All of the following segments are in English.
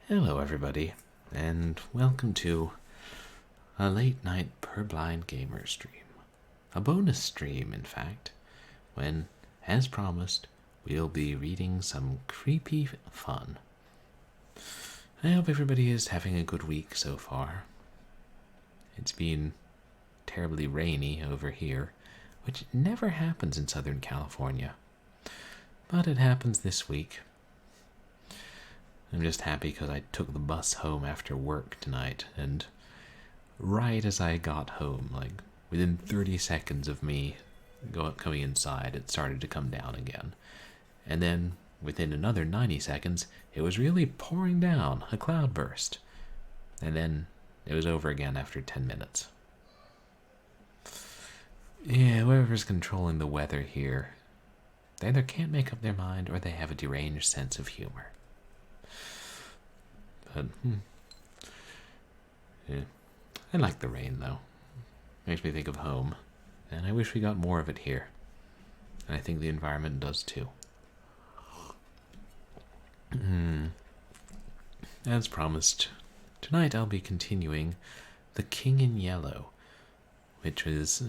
Hello everybody, and welcome to a late night Purblind Gamer stream. A bonus stream, in fact, when, as promised, we'll be reading some creepy fun. I hope everybody is having a good week so far. It's been terribly rainy over here, which never happens in Southern California. But it happens this week. I'm just happy because I took the bus home after work tonight, and right as I got home, like within 30 seconds of me coming inside, it started to come down again. And then within another 90 seconds, it was really pouring down, a cloudburst. And then it was over again after 10 minutes. Yeah, whoever's controlling the weather here, they either can't make up their mind or they have a deranged sense of humor. But, yeah. I like the rain, though. Makes me think of home, and I wish we got more of it here. And I think the environment does too. As promised, tonight I'll be continuing The King in Yellow, which is...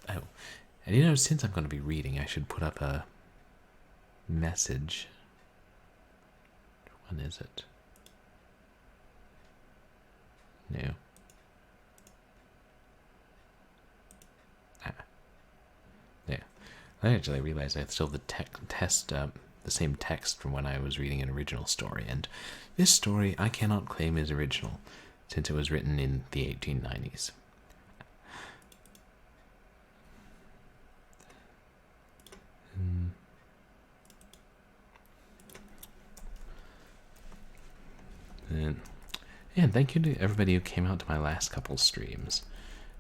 Oh, and you know, since I'm going to be reading, I should put up a message. When is it? No. Yeah. I actually realized I still have the same text from when I was reading an original story, and this story I cannot claim is original, since it was written in the 1890s. And thank you to everybody who came out to my last couple streams.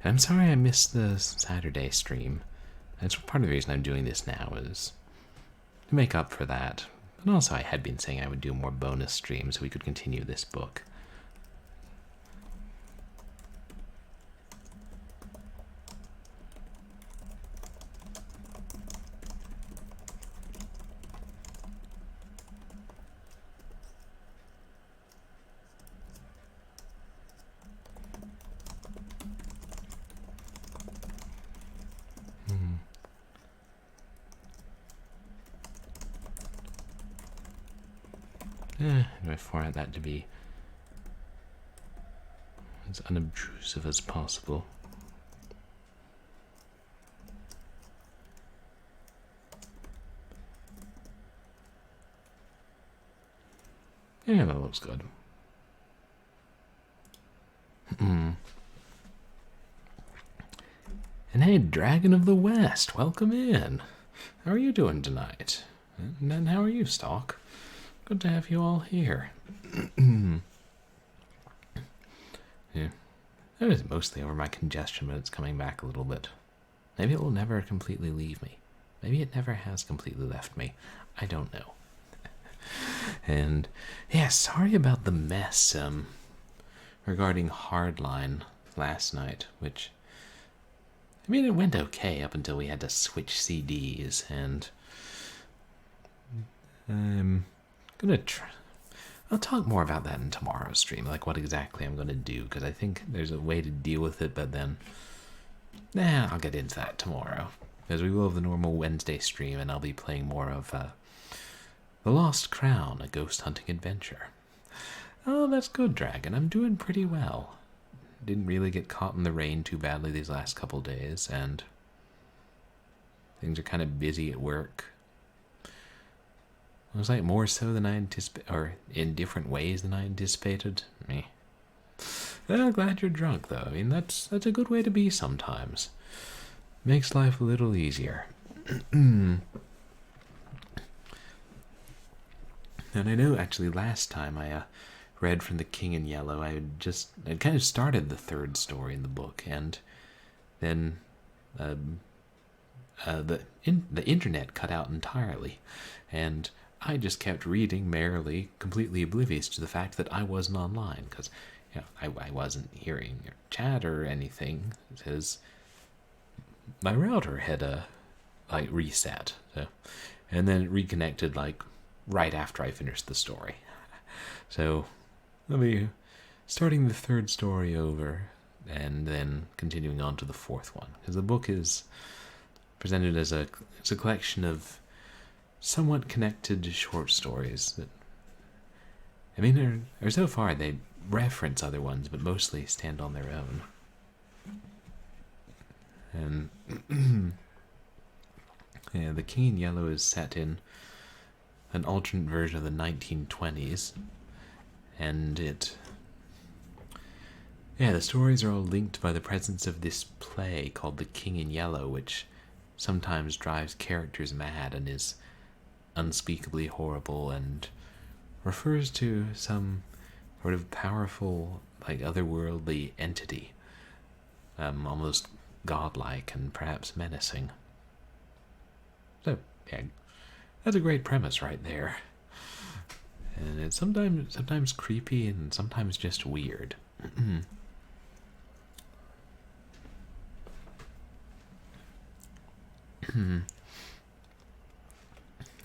And I'm sorry I missed the Saturday stream. That's part of the reason I'm doing this now, is to make up for that. But also I had been saying I would do more bonus streams so we could continue this book. I format that to be as unobtrusive as possible. Yeah, that looks good. And hey, Dragon of the West, welcome in. How are you doing tonight? And then how are you, Stalk? Good to have you all here. Yeah. That was mostly over my congestion, but it's coming back a little bit. Maybe it will never completely leave me. Maybe it never has completely left me. I don't know. And yeah, sorry about the mess regarding Hardline last night, which, I mean, it went okay up until we had to switch CDs, and gonna try. I'll talk more about that in tomorrow's stream, like what exactly I'm gonna do, because I think there's a way to deal with it, but then, I'll get into that tomorrow, because we will have the normal Wednesday stream, and I'll be playing more of The Lost Crown, a ghost hunting adventure. Oh, that's good, Dragon. I'm doing pretty well. Didn't really get caught in the rain too badly these last couple days, and things are kind of busy at work. It was like more so than I anticipated, or in different ways than I anticipated. Me. Well, glad you're drunk, though. I mean, that's a good way to be sometimes. Makes life a little easier. And I know, actually, last time I read from The King in Yellow, I'd kind of started the third story in the book, and then the internet cut out entirely, and I just kept reading merrily, completely oblivious to the fact that I wasn't online, because I wasn't hearing your chat or anything, because my router had reset, and then it reconnected right after I finished the story. So I'll be starting the third story over and then continuing on to the fourth one, because the book is presented as a collection of somewhat connected short stories that, I mean, are so far they reference other ones, but mostly stand on their own. And yeah, The King in Yellow is set in an alternate version of the 1920s, and the stories are all linked by the presence of this play called The King in Yellow, which sometimes drives characters mad and is unspeakably horrible and refers to some sort of powerful, like, otherworldly entity, almost godlike and perhaps menacing. So, yeah, that's a great premise right there. And it's sometimes creepy and sometimes just weird.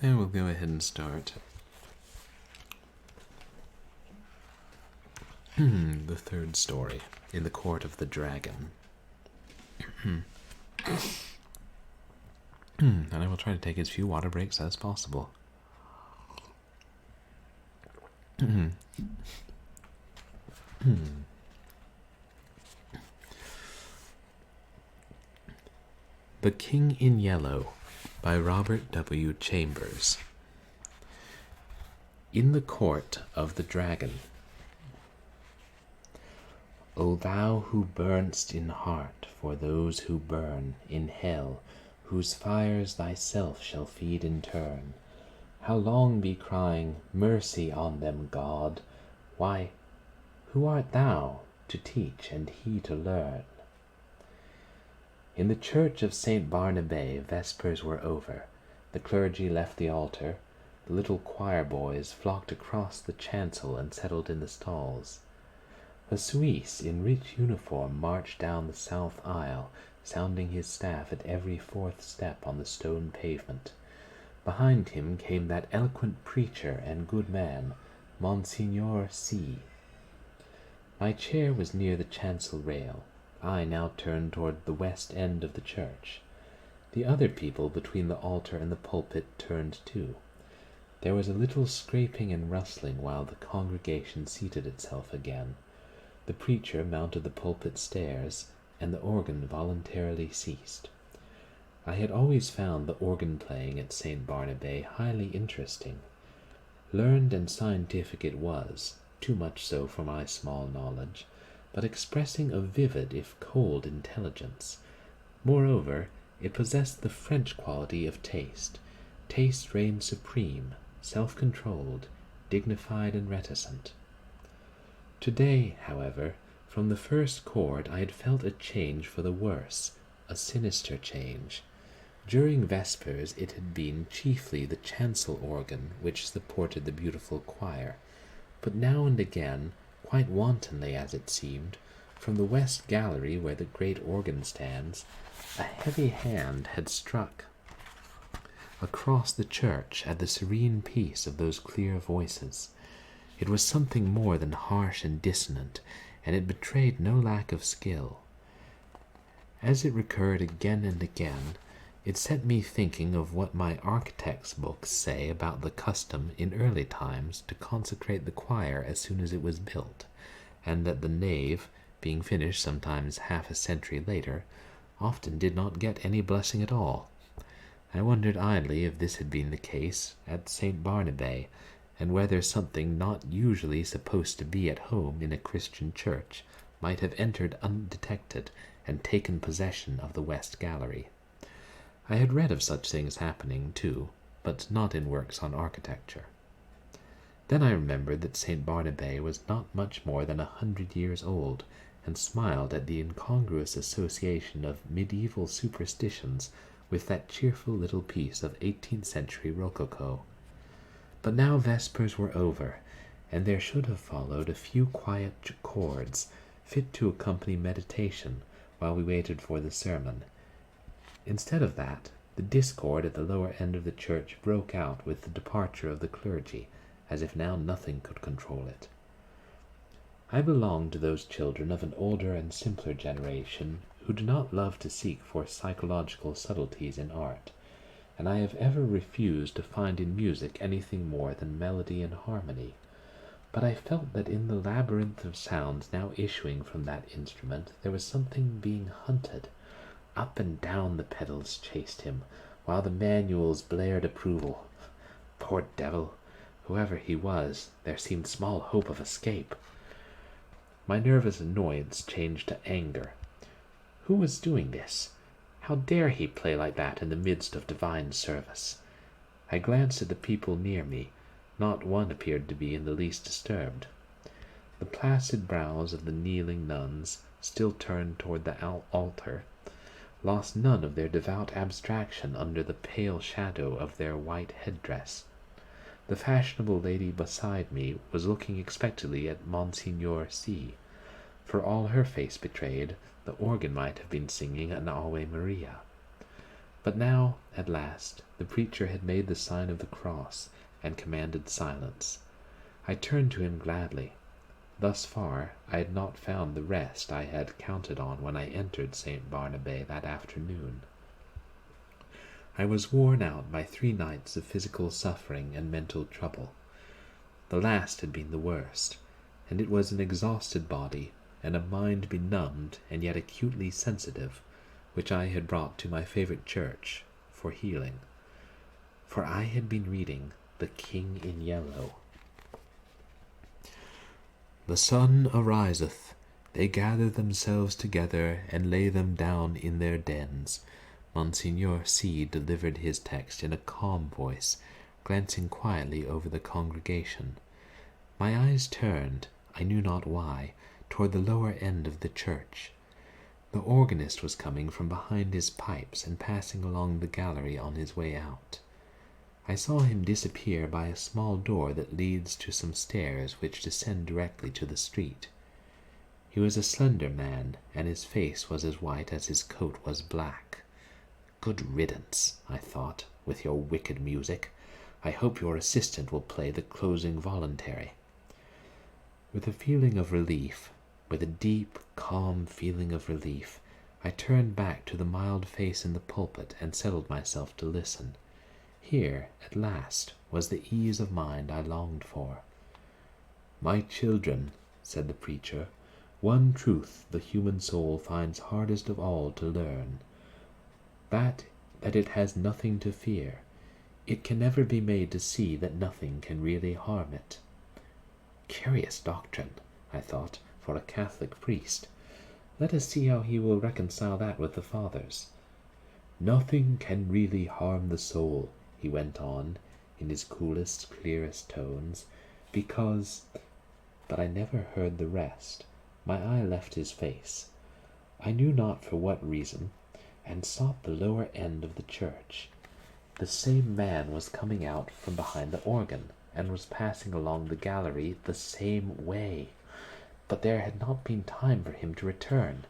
And we'll go ahead and start. The third story, In the Court of the Dragon. And I will try to take as few water breaks as possible. The King in Yellow by Robert W. Chambers. In the Court of the Dragon. O thou who burn'st in heart for those who burn in hell, whose fires thyself shall feed in turn, how long be crying, mercy on them, God? Why, who art thou to teach and he to learn? In the church of St. Barnabé vespers were over. The clergy left the altar. The little choir boys flocked across the chancel and settled in the stalls. A Suisse in rich uniform marched down the south aisle, sounding his staff at every fourth step on the stone pavement. Behind him came that eloquent preacher and good man, Monsignor C. My chair was near the chancel rail. I now turned toward the west end of the church. The other people between the altar and the pulpit turned too. There was a little scraping and rustling while the congregation seated itself again. The preacher mounted the pulpit stairs, and the organ voluntarily ceased. I had always found the organ playing at St. Barnabé highly interesting. Learned and scientific it was, too much so for my small knowledge, but expressing a vivid if cold intelligence. Moreover, it possessed the French quality of taste. Taste reigned supreme, self-controlled, dignified and reticent. Today, however, from the first chord I had felt a change for the worse, a sinister change. During vespers it had been chiefly the chancel organ which supported the beautiful choir, but now and again, quite wantonly as it seemed, from the west gallery where the great organ stands, a heavy hand had struck across the church at the serene peace of those clear voices. It was something more than harsh and dissonant, and it betrayed no lack of skill. As it recurred again and again, it set me thinking of what my architect's books say about the custom in early times to consecrate the choir as soon as it was built, and that the nave, being finished sometimes half a century later, often did not get any blessing at all. I wondered idly if this had been the case at St. Barnabé, and whether something not usually supposed to be at home in a Christian church might have entered undetected and taken possession of the west gallery. I had read of such things happening, too, but not in works on architecture. Then I remembered that St. Barnabé was not much more than 100 years old, and smiled at the incongruous association of medieval superstitions with that cheerful little piece of 18th century rococo. But now vespers were over, and there should have followed a few quiet chords, fit to accompany meditation while we waited for the sermon. Instead of that, the discord at the lower end of the church broke out with the departure of the clergy, as if now nothing could control it. I belong to those children of an older and simpler generation who do not love to seek for psychological subtleties in art, and I have ever refused to find in music anything more than melody and harmony. But I felt that in the labyrinth of sounds now issuing from that instrument there was something being hunted. Up and down the pedals chased him, while the manuals blared approval. Poor devil! Whoever he was, there seemed small hope of escape. My nervous annoyance changed to anger. Who was doing this? How dare he play like that in the midst of divine service? I glanced at the people near me. Not one appeared to be in the least disturbed. The placid brows of the kneeling nuns, still turned toward the altar, lost none of their devout abstraction under the pale shadow of their white headdress. The fashionable lady beside me was looking expectantly at Monsignor C. For all her face betrayed, the organ might have been singing an Ave Maria. But now, at last, the preacher had made the sign of the cross and commanded silence. I turned to him gladly. Thus far, I had not found the rest I had counted on when I entered St. Barnabé that afternoon. I was worn out by 3 nights of physical suffering and mental trouble. The last had been the worst, and it was an exhausted body and a mind benumbed and yet acutely sensitive, which I had brought to my favorite church for healing. For I had been reading The King in Yellow. The sun ariseth, they gather themselves together and lay them down in their dens. Monsignor C. delivered his text in a calm voice, glancing quietly over the congregation. My eyes turned, I knew not why, toward the lower end of the church. The organist was coming from behind his pipes and passing along the gallery on his way out. I saw him disappear by a small door that leads to some stairs which descend directly to the street. He was a slender man, and his face was as white as his coat was black. Good riddance, I thought, with your wicked music. I hope your assistant will play the closing voluntary. With a feeling of relief, with a deep, calm feeling of relief, I turned back to the mild face in the pulpit and settled myself to listen. Here, at last, was the ease of mind I longed for. My children, said the preacher, one truth the human soul finds hardest of all to learn, that it has nothing to fear. It can never be made to see that nothing can really harm it. Curious doctrine, I thought, for a Catholic priest. Let us see how he will reconcile that with the Fathers. Nothing can really harm the soul, he went on, in his coolest, clearest tones, because— But I never heard the rest. My eye left his face. I knew not for what reason, and sought the lower end of the church. The same man was coming out from behind the organ, and was passing along the gallery the same way. But there had not been time for him to return,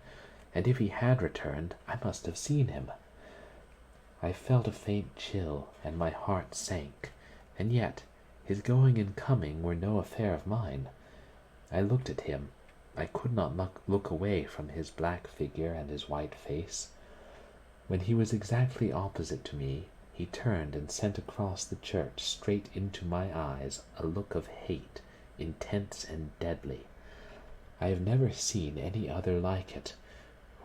and if he had returned, I must have seen him. I felt a faint chill, and my heart sank, and yet his going and coming were no affair of mine. I looked at him. I could not look away from his black figure and his white face. When he was exactly opposite to me, he turned and sent across the church straight into my eyes a look of hate, intense and deadly. I have never seen any other like it.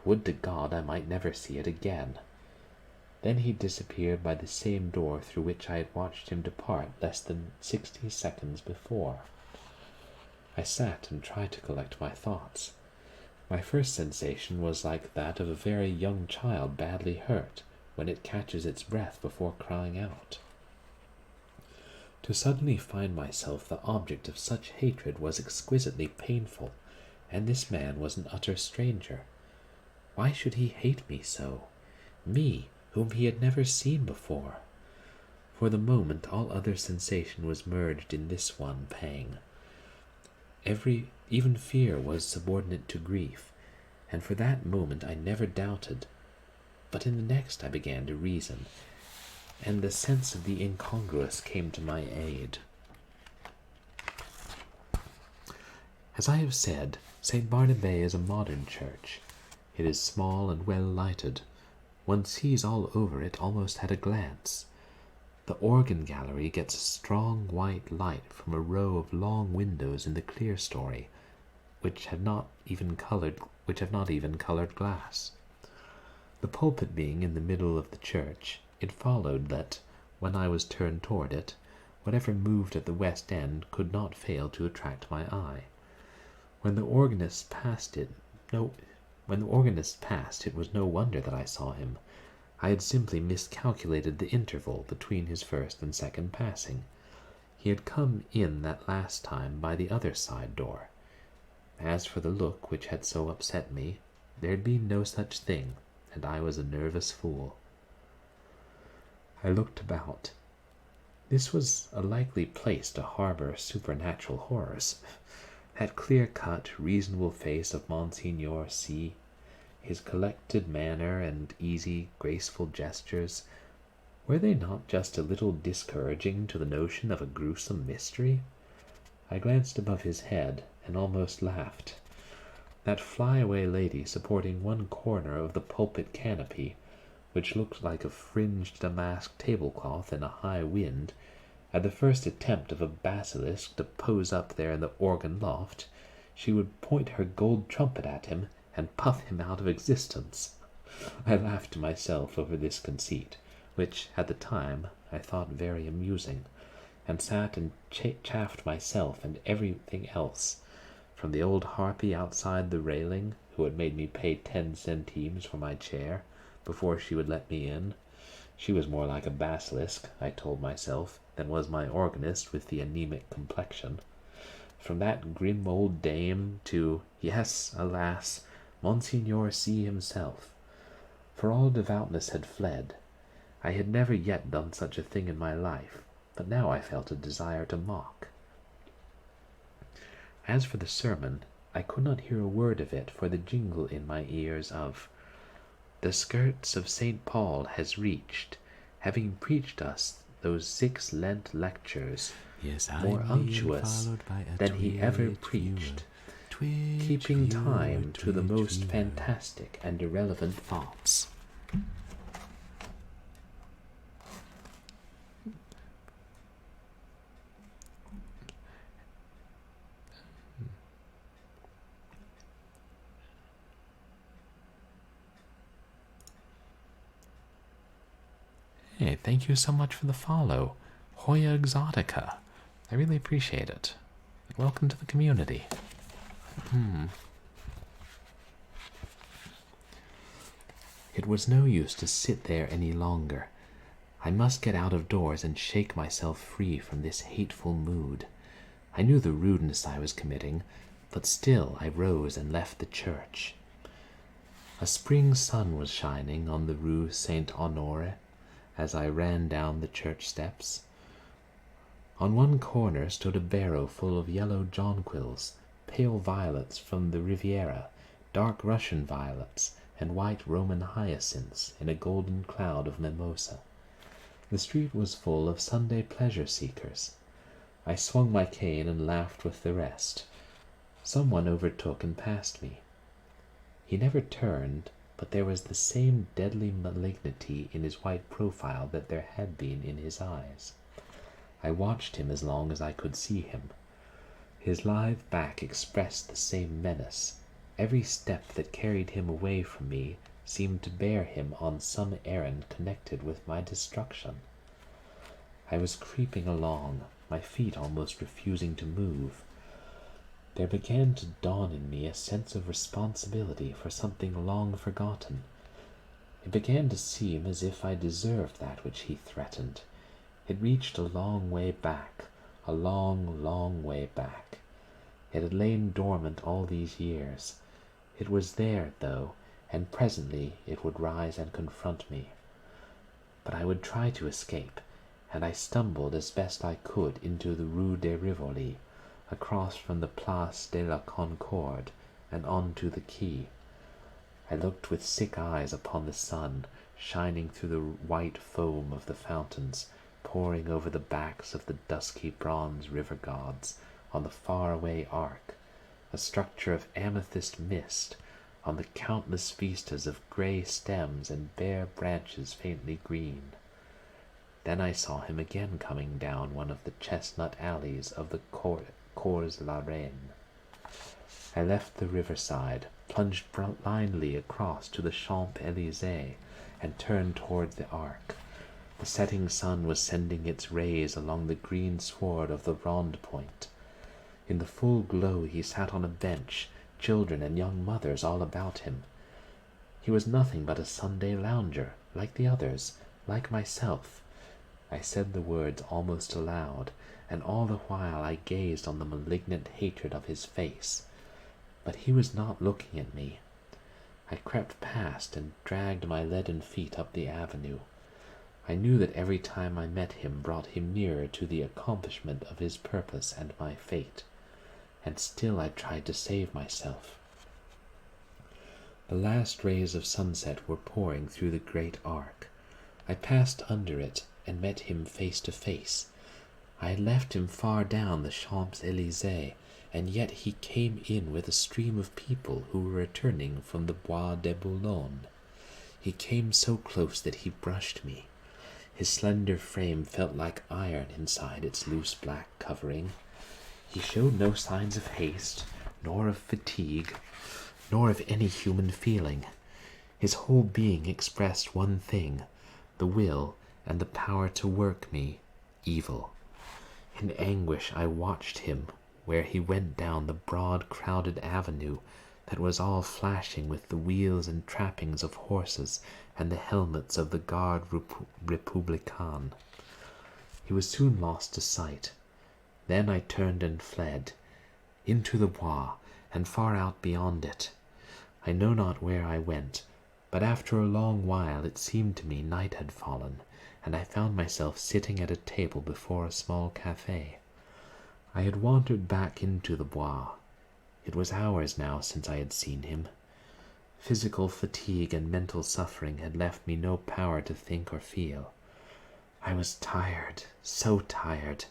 Would to God I might never see it again. Then he disappeared by the same door through which I had watched him depart less than 60 seconds before. I sat and tried to collect my thoughts. My first sensation was like that of a very young child badly hurt, when it catches its breath before crying out. To suddenly find myself the object of such hatred was exquisitely painful, and this man was an utter stranger. Why should he hate me so? Me, whom he had never seen before? For the moment all other sensation was merged in this one pang. Even fear was subordinate to grief, and for that moment I never doubted. But in the next I began to reason, and the sense of the incongruous came to my aid. As I have said, St. Barnabé is a modern church. It is small and well lighted. One sees all over it almost at a glance. The organ gallery gets a strong white light from a row of long windows in the clerestory, which have not even colored glass. The pulpit being in the middle of the church, it followed that, when I was turned toward it, whatever moved at the west end could not fail to attract my eye. When the organist passed, it was no wonder that I saw him. I had simply miscalculated the interval between his first and second passing. He had come in that last time by the other side door. As for the look which had so upset me, there had been no such thing, and I was a nervous fool. I looked about. This was a likely place to harbor supernatural horrors. That clear-cut, reasonable face of Monsignor C., his collected manner and easy, graceful gestures, were they not just a little discouraging to the notion of a gruesome mystery? I glanced above his head and almost laughed. That fly-away lady supporting one corner of the pulpit canopy, which looked like a fringed damask tablecloth in a high wind, at the first attempt of a basilisk to pose up there in the organ loft, she would point her gold trumpet at him and puff him out of existence. I laughed to myself over this conceit, which at the time I thought very amusing, and sat and chaffed myself and everything else, from the old harpy outside the railing, who had made me pay 10 centimes for my chair before she would let me in. She was more like a basilisk, I told myself, than was my organist with the anemic complexion. From that grim old dame to, yes, alas, Monsignor C. himself. For all devoutness had fled. I had never yet done such a thing in my life, but now I felt a desire to mock. As for the sermon, I could not hear a word of it for the jingle in my ears of, "The skirts of St. Paul has reached, having preached us those 6 Lent lectures, yes, more unctuous than he ever preached, keeping time to the most fantastic and irrelevant thoughts." Hey, thank you so much for the follow, Hoya Exotica. I really appreciate it. Welcome to the community. It was no use to sit there any longer. I must get out of doors and shake myself free from this hateful mood. I knew the rudeness I was committing, but still I rose and left the church. A spring sun was shining on the Rue Saint-Honore as I ran down the church steps. On one corner stood a barrow full of yellow jonquils, pale violets from the Riviera, dark Russian violets, and white Roman hyacinths in a golden cloud of mimosa. The street was full of Sunday pleasure seekers. I swung my cane and laughed with the rest. Someone overtook and passed me. He never turned, but there was the same deadly malignity in his white profile that there had been in his eyes. I watched him as long as I could see him. His lithe back expressed the same menace. Every step that carried him away from me seemed to bear him on some errand connected with my destruction. I was creeping along, my feet almost refusing to move. There began to dawn in me a sense of responsibility for something long forgotten. It began to seem as if I deserved that which he threatened. It reached a long way back, a long, long way back. It had lain dormant all these years. It was there, though, and presently it would rise and confront me. But I would try to escape, and I stumbled as best I could into the Rue de Rivoli, across from the Place de la Concorde, and on to the quay. I looked with sick eyes upon the sun, shining through the white foam of the fountains, pouring over the backs of the dusky bronze river gods on the far-away arc, a structure of amethyst mist, on the countless vistas of grey stems and bare branches faintly green. Then I saw him again coming down one of the chestnut alleys of the Cours la Reine. I left the riverside, plunged blindly across to the Champs-Élysées, and turned toward the Arc. The setting sun was sending its rays along the green sward of the Ronde Point. In the full glow he sat on a bench, children and young mothers all about him. He was nothing but a Sunday lounger, like the others, like myself. I said the words almost aloud, and all the while I gazed on the malignant hatred of his face. But he was not looking at me. I crept past and dragged my leaden feet up the avenue. I knew that every time I met him brought him nearer to the accomplishment of his purpose and my fate, and still I tried to save myself. The last rays of sunset were pouring through the great arc. I passed under it and met him face to face. I had left him far down the Champs-Élysées, and yet he came in with a stream of people who were returning from the Bois de Boulogne. He came so close that he brushed me. His slender frame felt like iron inside its loose black covering. He showed no signs of haste, nor of fatigue, nor of any human feeling. His whole being expressed one thing, the will and the power to work me evil. In anguish I watched him where he went down the broad crowded avenue that was all flashing with the wheels and trappings of horses and the helmets of the Garde Républicaine. He was soon lost to sight. Then I turned and fled, into the Bois, and far out beyond it. I know not where I went, but after a long while it seemed to me night had fallen, and I found myself sitting at a table before a small café. I had wandered back into the Bois. It was hours now since I had seen him. Physical fatigue and mental suffering had left me no power to think or feel. I was tired, so tired.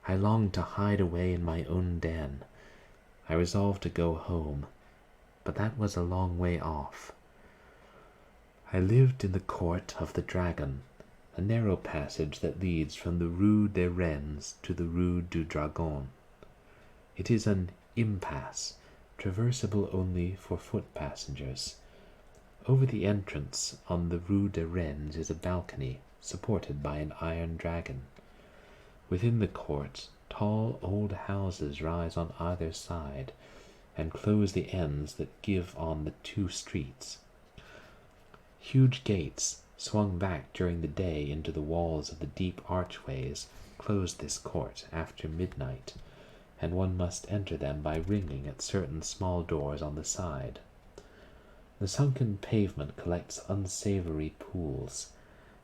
I longed to hide away in my own den. I resolved to go home, but that was a long way off. I lived in the court of the Dragon, a narrow passage that leads from the Rue des Rennes to the Rue du Dragon. It is an impasse, traversable only for foot passengers. Over the entrance on the Rue des Rennes is a balcony supported by an iron dragon. Within the court, tall old houses rise on either side and close the ends that give on the two streets. Huge gates, swung back during the day into the walls of the deep archways, close this court after midnight, and one must enter them by ringing at certain small doors on the side. The sunken pavement collects unsavory pools.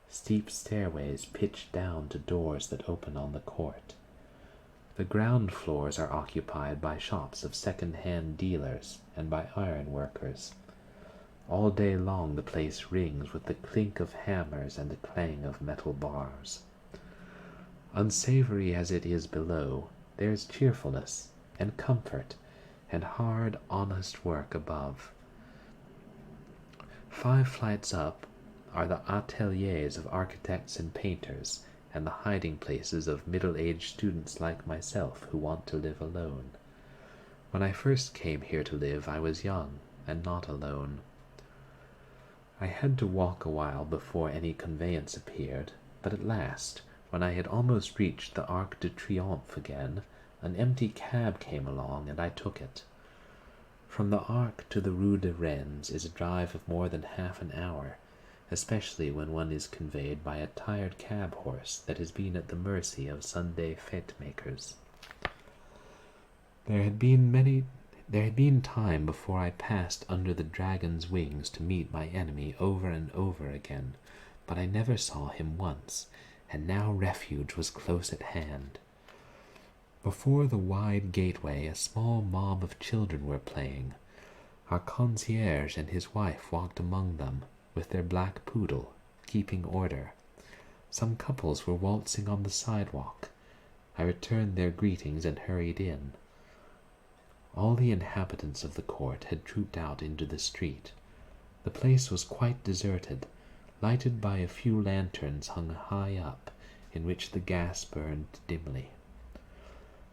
Steep stairways pitch down to doors that open on the court. The ground floors are occupied by shops of second-hand dealers and by iron workers. All day long the place rings with the clink of hammers and the clang of metal bars. Unsavory as it is below, there is cheerfulness and comfort and hard, honest work above. 5 flights up are the ateliers of architects and painters, and the hiding places of middle-aged students like myself who want to live alone. When I first came here to live, I was young and not alone. I had to walk a while before any conveyance appeared, but at last, when I had almost reached the Arc de Triomphe again, an empty cab came along, and I took it. From the Arc to the Rue des Rennes is a drive of more than half an hour, especially when one is conveyed by a tired cab-horse that has been at the mercy of Sunday fete-makers. There had been time before I passed under the dragon's wings to meet my enemy over and over again, but I never saw him once, and now refuge was close at hand. Before the wide gateway a small mob of children were playing. Our concierge and his wife walked among them, with their black poodle, keeping order. Some couples were waltzing on the sidewalk. I returned their greetings and hurried in. All the inhabitants of the court had trooped out into the street. The place was quite deserted, lighted by a few lanterns hung high up, in which the gas burned dimly.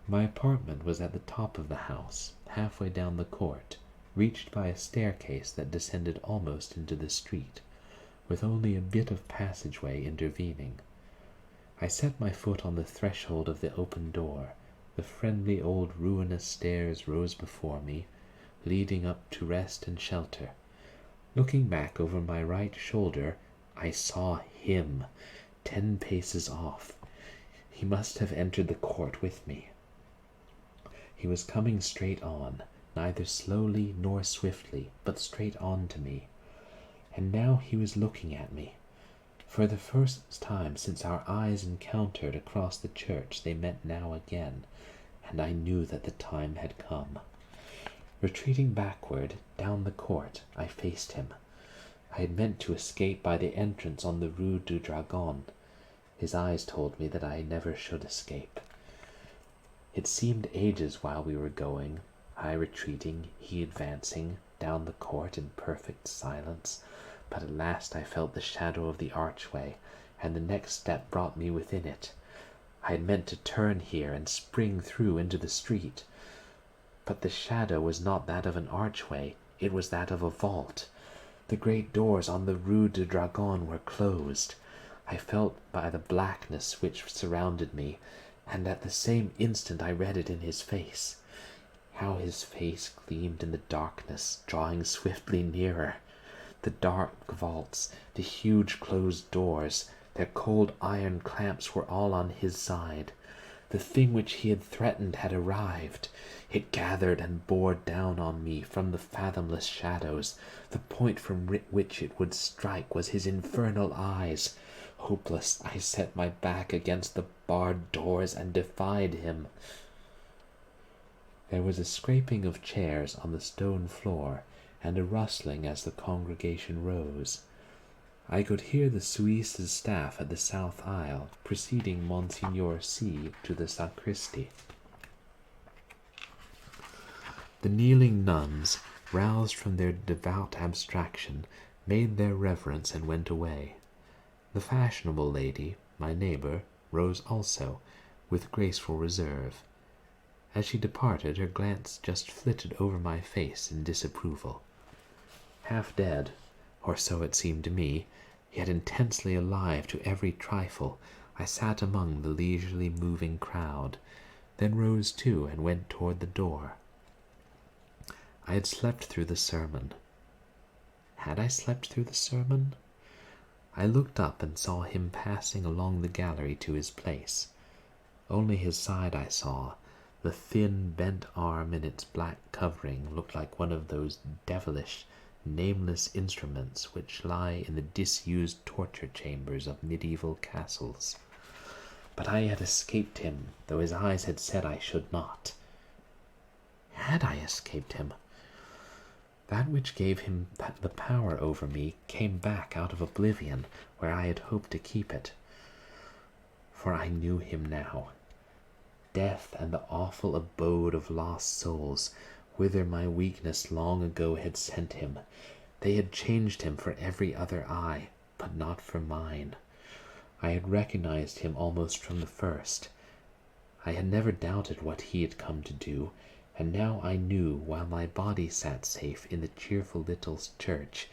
My apartment was at the top of the house, halfway down the court, reached by a staircase that descended almost into the street, with only a bit of passageway intervening. I set my foot on the threshold of the open door. The friendly old ruinous stairs rose before me, leading up to rest and shelter. Looking back over my right shoulder, I saw him, 10 paces off. He must have entered the court with me. He was coming straight on, neither slowly nor swiftly, but straight on to me. And now he was looking at me. For the first time since our eyes encountered across the church, they met now again, and I knew that the time had come. Retreating backward, down the court, I faced him. I had meant to escape by the entrance on the Rue du Dragon. His eyes told me that I never should escape. It seemed ages while we were going, I retreating, he advancing, down the court in perfect silence, but at last I felt the shadow of the archway, and the next step brought me within it. I had meant to turn here and spring through into the street, but the shadow was not that of an archway, it was that of a vault. The great doors on the Rue du Dragon were closed. I felt by the blackness which surrounded me, and at the same instant I read it in his face. How his face gleamed in the darkness, drawing swiftly nearer. The dark vaults, the huge closed doors, their cold iron clamps were all on his side. The thing which he had threatened had arrived. It gathered and bore down on me from the fathomless shadows. The point from which it would strike was his infernal eyes. Hopeless, I set my back against the barred doors and defied him. There was a scraping of chairs on the stone floor, and a rustling as the congregation rose. I could hear the Suisse's staff at the south aisle, preceding Monsignor C. to the sacristy. The kneeling nuns, roused from their devout abstraction, made their reverence and went away. The fashionable lady, my neighbor, rose also, with graceful reserve. As she departed, her glance just flitted over my face in disapproval. Half dead, or so it seemed to me, yet intensely alive to every trifle, I sat among the leisurely moving crowd, then rose too and went toward the door. I had slept through the sermon. Had I slept through the sermon? I looked up and saw him passing along the gallery to his place. Only his side I saw. The thin, bent arm in its black covering looked like one of those devilish, nameless instruments which lie in the disused torture chambers of medieval castles. But I had escaped him, though his eyes had said I should not. Had I escaped him? That which gave him the power over me came back out of oblivion, where I had hoped to keep it. For I knew him now. Death and the awful abode of lost souls, whither my weakness long ago had sent him. They had changed him for every other eye, but not for mine. I had recognized him almost from the first. I had never doubted what he had come to do, and now I knew, while my body sat safe in the cheerful little church,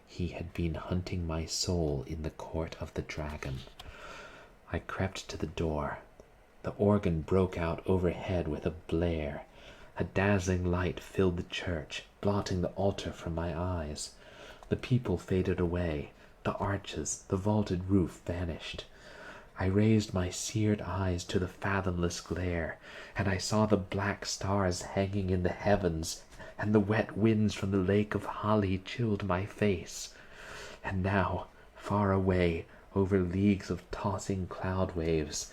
he had been hunting my soul in the court of the dragon. I crept to the door. The organ broke out overhead with a blare. A dazzling light filled the church, blotting the altar from my eyes. The people faded away. The arches, the vaulted roof vanished. I raised my seared eyes to the fathomless glare, and I saw the black stars hanging in the heavens, and the wet winds from the lake of Hali chilled my face. And now, far away, over leagues of tossing cloud waves,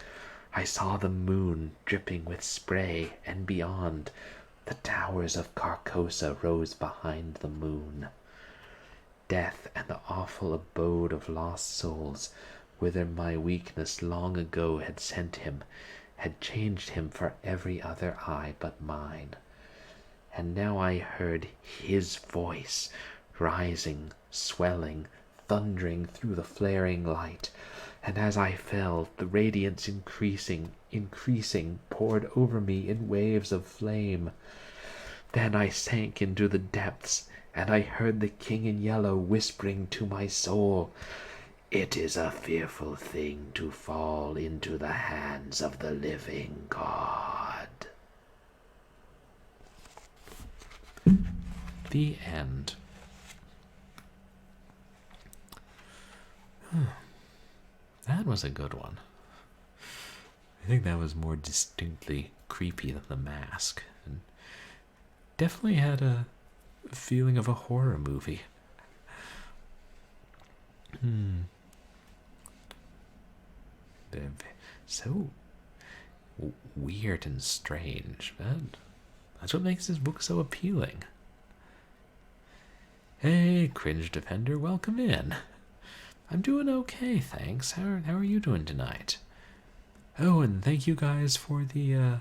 I saw the moon dripping with spray, and beyond, the towers of Carcosa rose behind the moon. Death and the awful abode of lost souls, whither my weakness long ago had sent him, had changed him for every other eye but mine. and now I heard his voice, rising, swelling, thundering through the flaring light, and as I fell, the radiance increasing, poured over me in waves of flame. Then I sank into the depths, and I heard the King in Yellow whispering to my soul, "It is a fearful thing to fall into the hands of the living God." The end. That was a good one. I think that was more distinctly creepy than The Mask, and definitely had a feeling of a horror movie. They're so weird and strange, but that's what makes this book so appealing. Hey, Cringe Defender, welcome in. I'm doing okay, thanks. How are you doing tonight? Oh, and thank you guys for the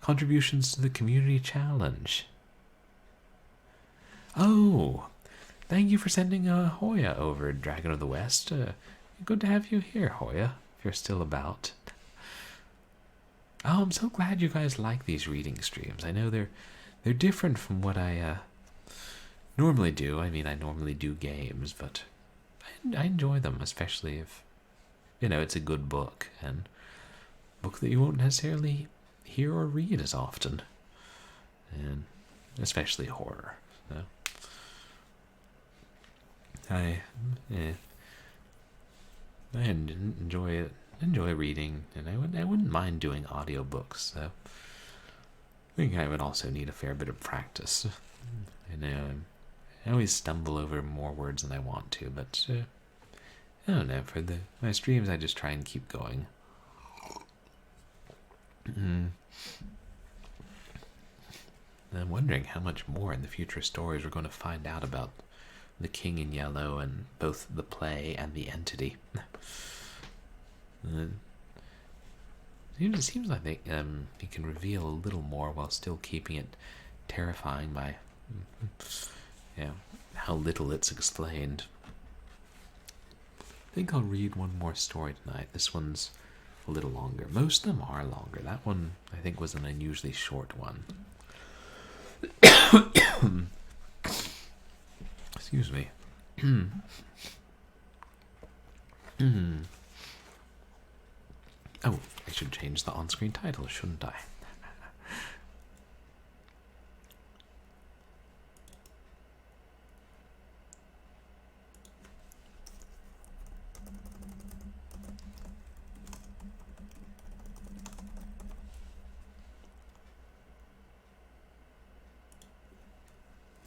contributions to the community challenge. Oh, thank you for sending Hoya over, Dragon of the West. Good to have you here, Hoya, if you're still about. Oh, I'm so glad you guys like these reading streams. I know they're different from what I normally do. I mean, I normally do games, but I enjoy them, especially if, it's a good book, and a book that you won't necessarily hear or read as often, and especially horror. So I enjoy it. Enjoy reading, and I wouldn't mind doing audiobooks. So I think I would also need a fair bit of practice. I know I always stumble over more words than I want to, but I don't know. For my streams, I just try and keep going. I'm wondering how much more in the future stories we're going to find out about the King in Yellow and both the play and the entity. It seems like he can reveal a little more while still keeping it terrifying by how little it's explained. I think I'll read one more story tonight. This one's a little longer. Most of them are longer. That one, I think, was an unusually short one. Excuse me. Oh, I should change the on-screen title, shouldn't I?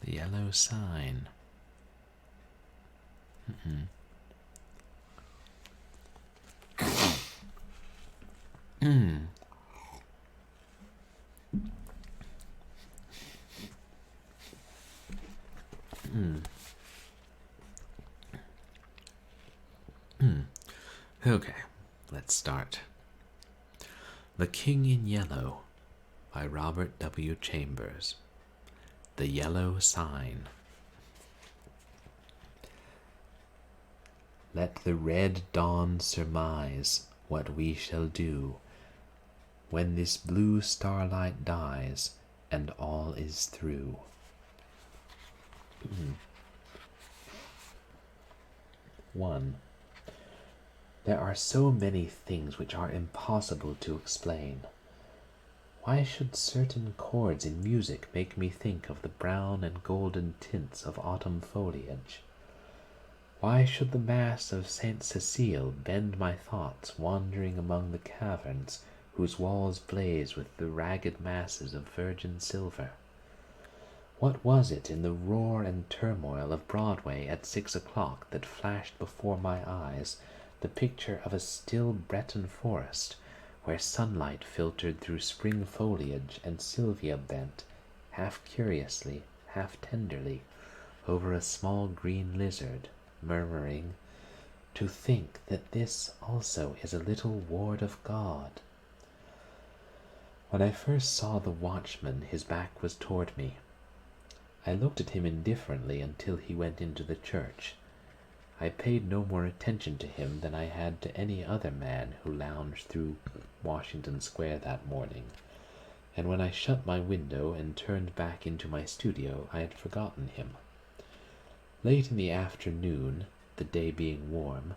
The yellow sign. Okay, let's start. The King in Yellow by Robert W. Chambers. The Yellow Sign. Let the red dawn surmise what we shall do when this blue starlight dies and all is through. 1. There are so many things which are impossible to explain. Why should certain chords in music make me think of the brown and golden tints of autumn foliage? Why should the Mass of Saint Cecile bend my thoughts wandering among the caverns whose walls blaze with the ragged masses of virgin silver? What was it in the roar and turmoil of Broadway at 6 o'clock that flashed before my eyes the picture of a still Breton forest, where sunlight filtered through spring foliage and Sylvia bent, half curiously, half tenderly, over a small green lizard, murmuring, "To think that this also is a little ward of God." When I first saw the watchman, his back was toward me, I looked at him indifferently until he went into the church. I paid no more attention to him than I had to any other man who lounged through Washington Square that morning, and when I shut my window and turned back into my studio, I had forgotten him. Late in the afternoon, the day being warm,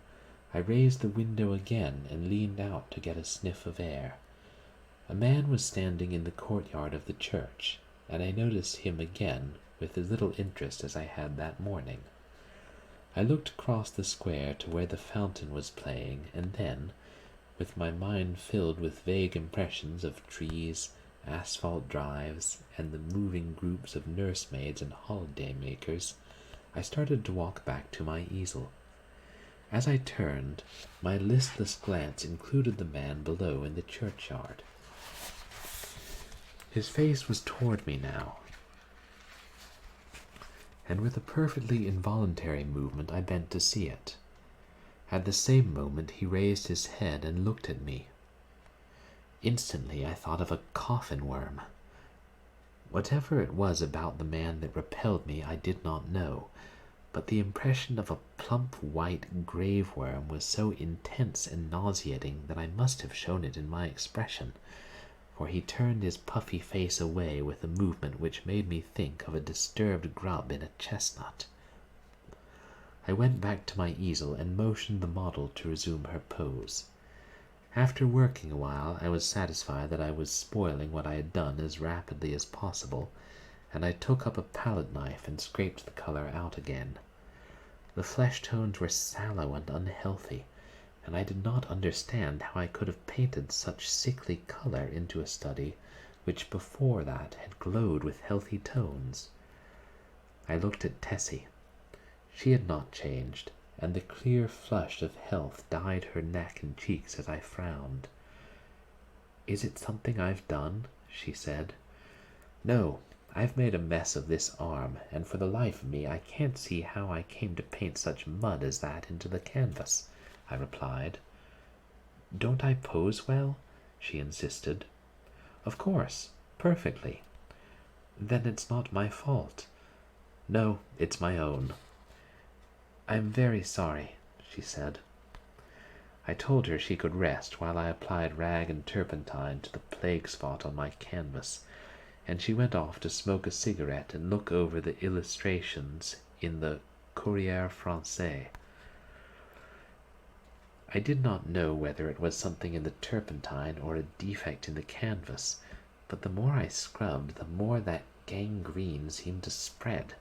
I raised the window again and leaned out to get a sniff of air. A man was standing in the courtyard of the church, and I noticed him again with as little interest as I had that morning. I looked across the square to where the fountain was playing, and then, with my mind filled with vague impressions of trees, asphalt drives, and the moving groups of nursemaids and holiday makers, I started to walk back to my easel. As I turned, my listless glance included the man below in the churchyard. His face was toward me now, and with a perfectly involuntary movement I bent to see it. At the same moment he raised his head and looked at me. Instantly I thought of a coffin worm. Whatever it was about the man that repelled me I did not know, but the impression of a plump white grave worm was so intense and nauseating that I must have shown it in my expression, for he turned his puffy face away with a movement which made me think of a disturbed grub in a chestnut. I went back to my easel and motioned the model to resume her pose. After working a while, I was satisfied that I was spoiling what I had done as rapidly as possible, and I took up a palette knife and scraped the color out again. The flesh tones were sallow and unhealthy, and I did not understand how I could have painted such sickly color into a study which before that had glowed with healthy tones. I looked at Tessie. She had not changed, and the clear flush of health dyed her neck and cheeks as I frowned. "Is it something I've done?" she said. "No, I've made a mess of this arm, and for the life of me I can't see how I came to paint such mud as that into the canvas," I replied. "Don't I pose well?" she insisted. "Of course, perfectly." "Then it's not my fault." "No, it's my own." "I'm very sorry," she said. I told her she could rest while I applied rag and turpentine to the plague spot on my canvas, and she went off to smoke a cigarette and look over the illustrations in the Courrier Français. I did not know whether it was something in the turpentine or a defect in the canvas, but the more I scrubbed, the more that gangrene seemed to spread.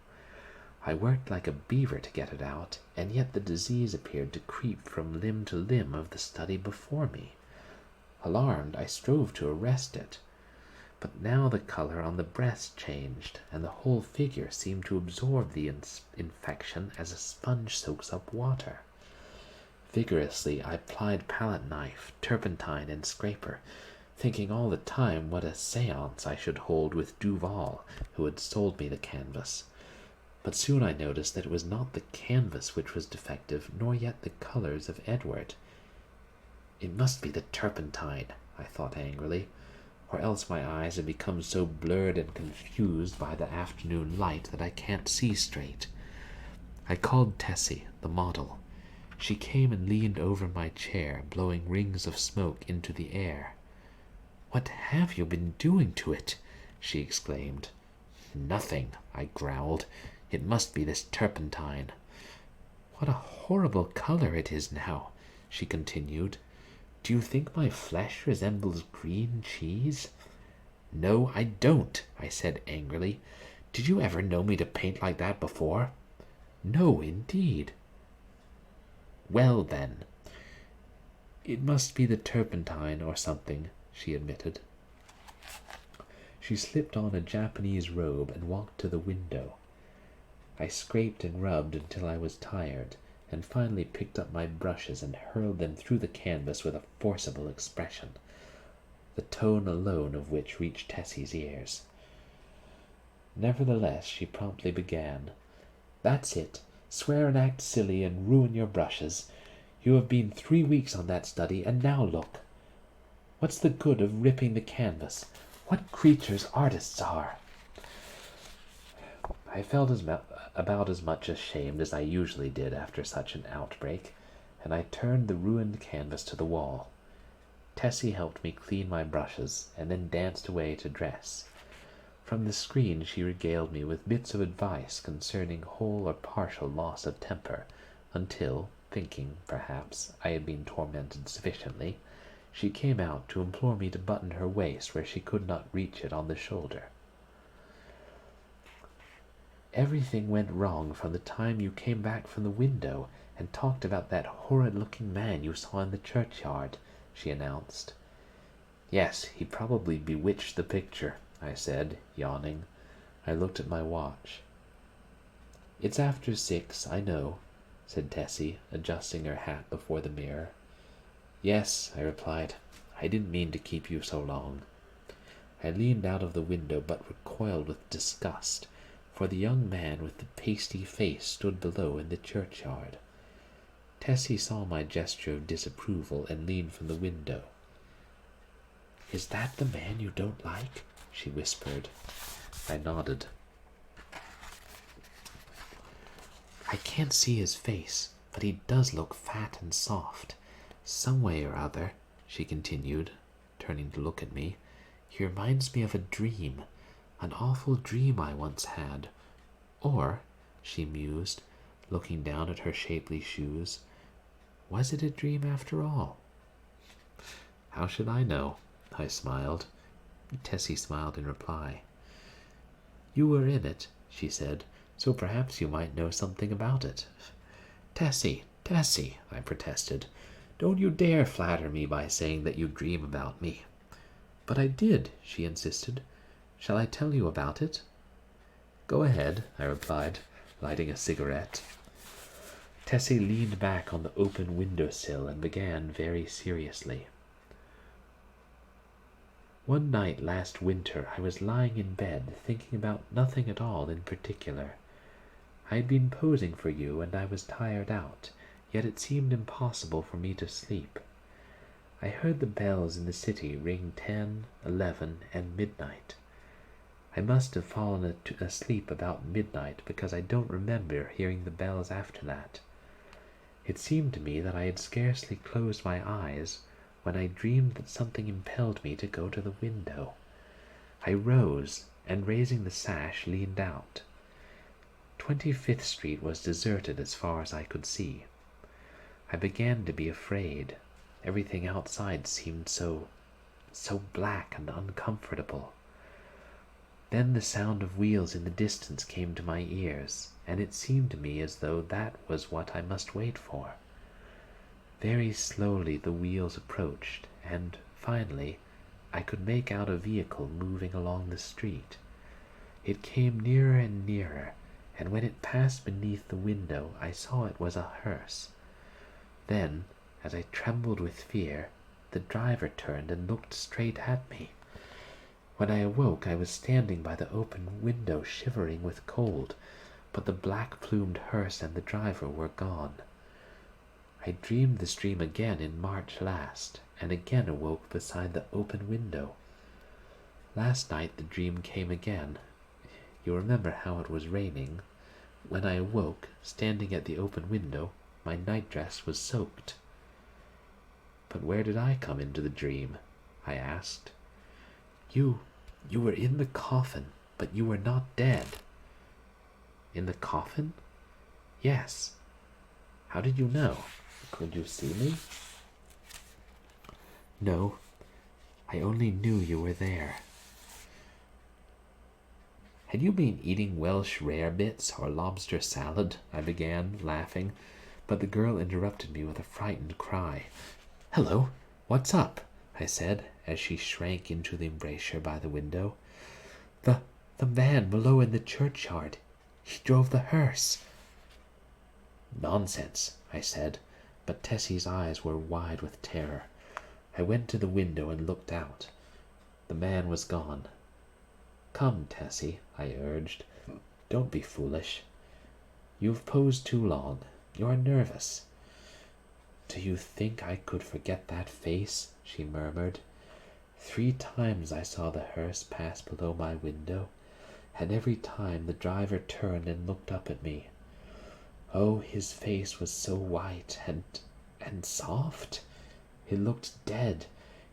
I worked like a beaver to get it out, and yet the disease appeared to creep from limb to limb of the study before me. Alarmed, I strove to arrest it, but now the color on the breast changed, and the whole figure seemed to absorb the infection as a sponge soaks up water. Vigorously I plied palette knife, turpentine, and scraper, thinking all the time what a séance I should hold with Duval, who had sold me the canvas. But soon I noticed that it was not the canvas which was defective, nor yet the colors of Edward. "It must be the turpentine," I thought angrily, "or else my eyes have become so blurred and confused by the afternoon light that I can't see straight." I called Tessie, the model. She came and leaned over my chair, blowing rings of smoke into the air. "What have you been doing to it?" she exclaimed. "Nothing," I growled. "It must be this turpentine." "What a horrible color it is now," she continued. "Do you think my flesh resembles green cheese?" "No, I don't," I said angrily. "Did you ever know me to paint like that before?" "No, indeed." "Well, then, it must be the turpentine or something," she admitted. She slipped on a Japanese robe and walked to the window. I scraped and rubbed until I was tired, and finally picked up my brushes and hurled them through the canvas with a forcible expression, the tone alone of which reached Tessie's ears. Nevertheless, she promptly began. "That's it. Swear and act silly and ruin your brushes. You have been 3 weeks on that study, and now look. What's the good of ripping the canvas? What creatures artists are!" I felt about as much ashamed as I usually did after such an outbreak, and I turned the ruined canvas to the wall. Tessie helped me clean my brushes and then danced away to dress. From the screen she regaled me with bits of advice concerning whole or partial loss of temper, until, thinking, perhaps, I had been tormented sufficiently, she came out to implore me to button her waist where she could not reach it on the shoulder. Everything went wrong from the time you came back from the window and talked about that horrid-looking man you saw in the churchyard, she announced. Yes, he probably bewitched the picture, I said, yawning. I looked at my watch. It's after 6, I know, said Tessie, adjusting her hat before the mirror. Yes, I replied. I didn't mean to keep you so long. I leaned out of the window but recoiled with disgust, for the young man with the pasty face stood below in the churchyard. Tessie saw my gesture of disapproval and leaned from the window. Is that the man you don't like? She whispered. I nodded. I can't see his face, but he does look fat and soft. Some way or other, she continued, turning to look at me, he reminds me of a dream, an awful dream I once had. Or, she mused, looking down at her shapely shoes, was it a dream after all? How should I know? I smiled. Tessie smiled in reply. You were in it, she said, so perhaps you might know something about it. Tessie, I protested. Don't you dare flatter me by saying that you dream about me. But I did, she insisted. Shall I tell you about it? Go ahead, I replied, lighting a cigarette. Tessie leaned back on the open windowsill and began very seriously. One night last winter I was lying in bed thinking about nothing at all in particular. I had been posing for you and I was tired out, yet it seemed impossible for me to sleep. I heard the bells in the city ring 10, 11, and midnight. I must have fallen asleep about midnight because I don't remember hearing the bells after that. It seemed to me that I had scarcely closed my eyes when I dreamed that something impelled me to go to the window. I rose and, raising the sash, leaned out. 25th Street was deserted as far as I could see. I began to be afraid. Everything outside seemed so black and uncomfortable. Then the sound of wheels in the distance came to my ears, and it seemed to me as though that was what I must wait for. Very slowly the wheels approached, and finally I could make out a vehicle moving along the street. It came nearer and nearer, and when it passed beneath the window I saw it was a hearse. Then, as I trembled with fear, the driver turned and looked straight at me. When I awoke I was standing by the open window shivering with cold, but the black-plumed hearse and the driver were gone. I dreamed this dream again in March last, and again awoke beside the open window. Last night the dream came again. You remember how it was raining. When I awoke, standing at the open window, my nightdress was soaked. But where did I come into the dream? I asked. You were in the coffin, but you were not dead. In the coffin? Yes. How did you know? Could you see me? No, I only knew you were there. Had you been eating Welsh rarebits or lobster salad? I began, laughing, but the girl interrupted me with a frightened cry. Hello, what's up? I said, as she shrank into the embrasure by the window. The man below in the churchyard. He drove the hearse. Nonsense, I said, but Tessie's eyes were wide with terror. I went to the window and looked out. The man was gone. Come, Tessie, I urged. Don't be foolish. You've posed too long. You're nervous. Do you think I could forget that face? She murmured. 3 times I saw the hearse pass below my window, and every time the driver turned and looked up at me. Oh, his face was so white and soft. It looked dead.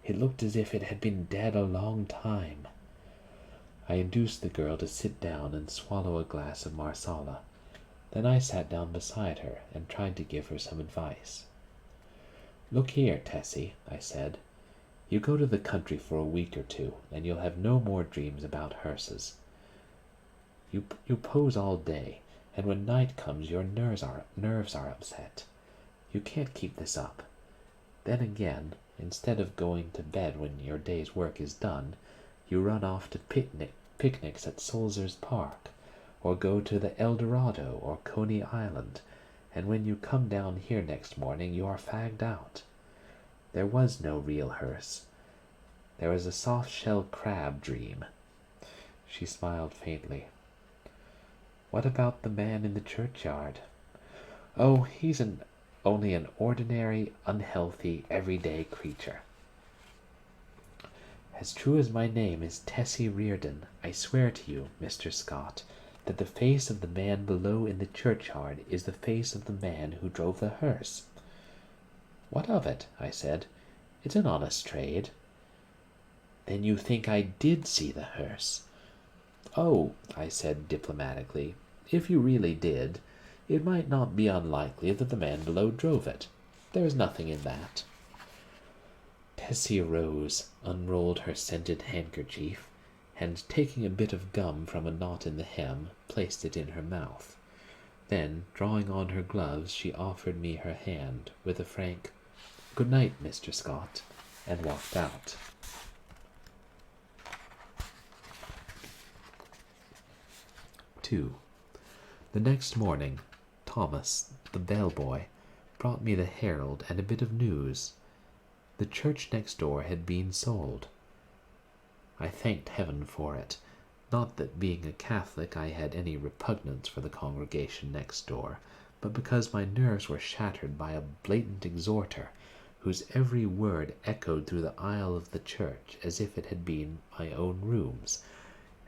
It looked as if it had been dead a long time. I induced the girl to sit down and swallow a glass of marsala. Then I sat down beside her and tried to give her some advice. "Look here, Tessie," I said. "You go to the country for a week or two, and you'll have no more dreams about hearses. You pose all day, and when night comes your nerves are upset. You can't keep this up. Then again, instead of going to bed when your day's work is done, you run off to picnics at Sulzer's Park, or go to the El Dorado or Coney Island, and when you come down here next morning you are fagged out. There was no real hearse. There was a soft-shell crab dream." She smiled faintly. "What about the man in the churchyard?" "Oh, he's only an ordinary, unhealthy, everyday creature. As true as my name is Tessie Reardon, I swear to you, Mr. Scott, that the face of the man below in the churchyard is the face of the man who drove the hearse." "What of it?" I said. "It's an honest trade." "Then you think I did see the hearse?" "Oh," I said diplomatically, "if you really did, it might not be unlikely that the man below drove it. There is nothing in that." Tessie arose, unrolled her scented handkerchief, and taking a bit of gum from a knot in the hem, placed it in her mouth. Then, drawing on her gloves, she offered me her hand, with a frank "Good night, Mr. Scott," and walked out. 2. The next morning, Thomas, the bellboy, brought me the Herald and a bit of news. The church next door had been sold. I thanked heaven for it. Not that being a Catholic I had any repugnance for the congregation next door, but because my nerves were shattered by a blatant exhorter, whose every word echoed through the aisle of the church as if it had been my own rooms,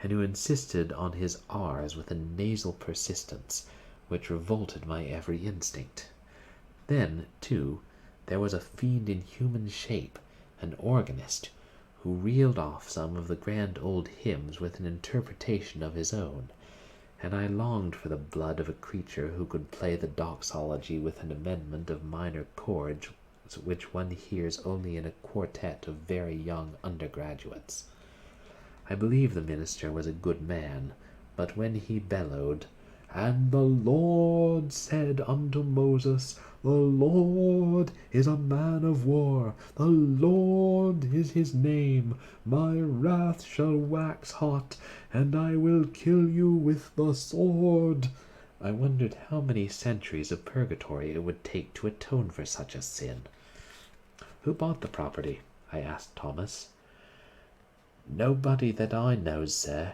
and who insisted on his R's with a nasal persistence which revolted my every instinct. Then, too, there was a fiend in human shape, an organist, who reeled off some of the grand old hymns with an interpretation of his own, and I longed for the blood of a creature who could play the doxology with an amendment of minor chords which one hears only in a quartet of very young undergraduates. I believe the minister was a good man, but when he bellowed, "And the Lord said unto Moses, the Lord is a man of war, the Lord is his name, my wrath shall wax hot, and I will kill you with the sword," I wondered how many centuries of purgatory it would take to atone for such a sin. "Who bought the property?" I asked Thomas. "Nobody that I knows, sir.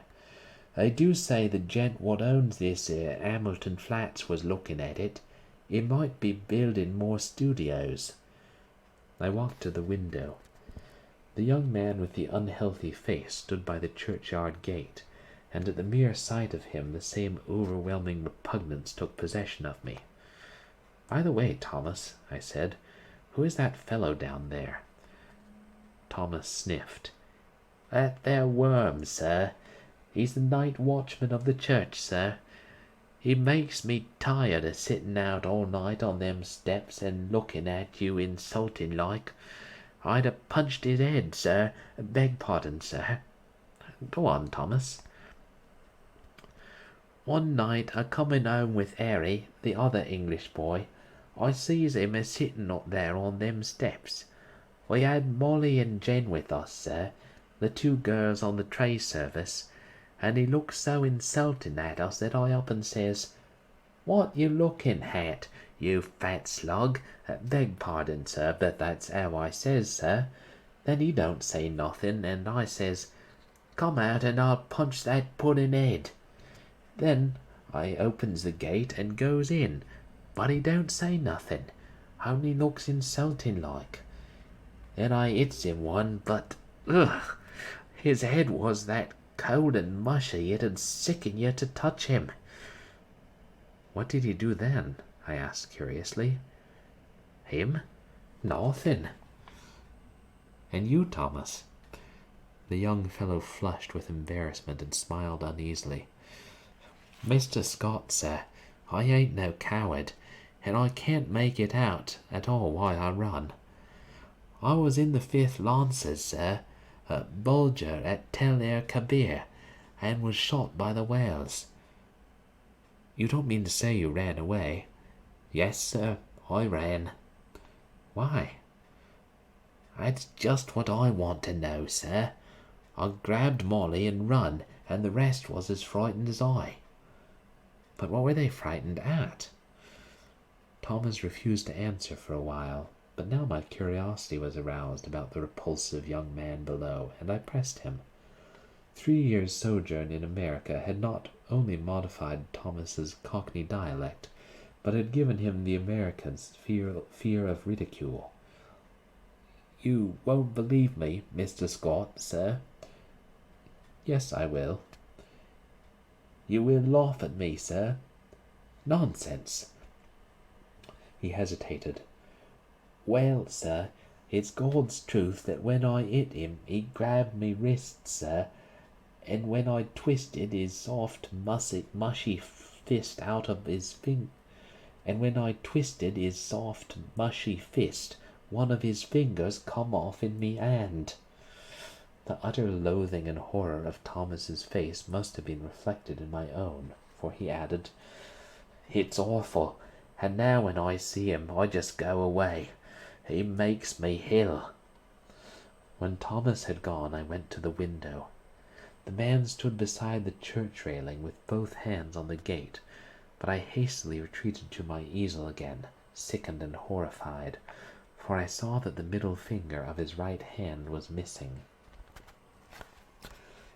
They do say the gent what owns this here Hamilton Flats was looking at it. He might be building more studios." I walked to the window. The young man with the unhealthy face stood by the churchyard gate, and at the mere sight of him the same overwhelming repugnance took possession of me. "By the way, Thomas," I said, "who is that fellow down there?" Thomas sniffed. "That there worm, sir. He's the night watchman of the church, sir. He makes me tired of sitting out all night on them steps and looking at you insulting like. I'd have punched his head, sir. Beg pardon, sir." "Go on, Thomas." "One night, a-coming home with Harry, the other English boy, I sees him a-sitting up there on them steps. We had Molly and Jen with us, sir, the two girls on the tray service, and he looked so insulting at us that I up and says, 'What you looking at, you fat slug?' Beg pardon, sir, but that's how I says, sir. Then he don't say nothing, and I says, 'Come out and I'll punch that pudding head.' Then I opens the gate and goes in, but he don't say nothing, only looks insulting like. Then I hits him one, but, ugh, his head was that cold and mushy it'd sicken you to touch him." "What did he do then?" I asked curiously. "Him? Nothing." "And you, Thomas?" The young fellow flushed with embarrassment and smiled uneasily. "Mr. Scott, sir, I ain't no coward, and I can't make it out at all why I run. I was in the 5th Lancers, sir, at Bulger at Tel El Kabir, and was shot by the whales." "You don't mean to say you ran away?" "Yes, sir, I ran." "Why?" "That's just what I want to know, sir. I grabbed Molly and run, and the rest was as frightened as I." "But what were they frightened at?" Thomas refused to answer for a while, but now my curiosity was aroused about the repulsive young man below, and I pressed him. 3 years' sojourn in America had not only modified Thomas's Cockney dialect, but had given him the American's fear of ridicule. "You won't believe me, Mr. Scott, sir?" "Yes, I will." "You will laugh at me, sir?" "Nonsense." He hesitated. "Well, sir, it's God's truth that when I hit him he grabbed me wrist, sir, and when I twisted his soft, mushy fist out of his one of his fingers come off in me hand." The utter loathing and horror of Thomas's face must have been reflected in my own, for he added, "It's awful, and now when I see him I just go away. He makes me ill." When Thomas had gone I went to the window. The man stood beside the church railing with both hands on the gate, but I hastily retreated to my easel again, sickened and horrified, for I saw that the middle finger of his right hand was missing.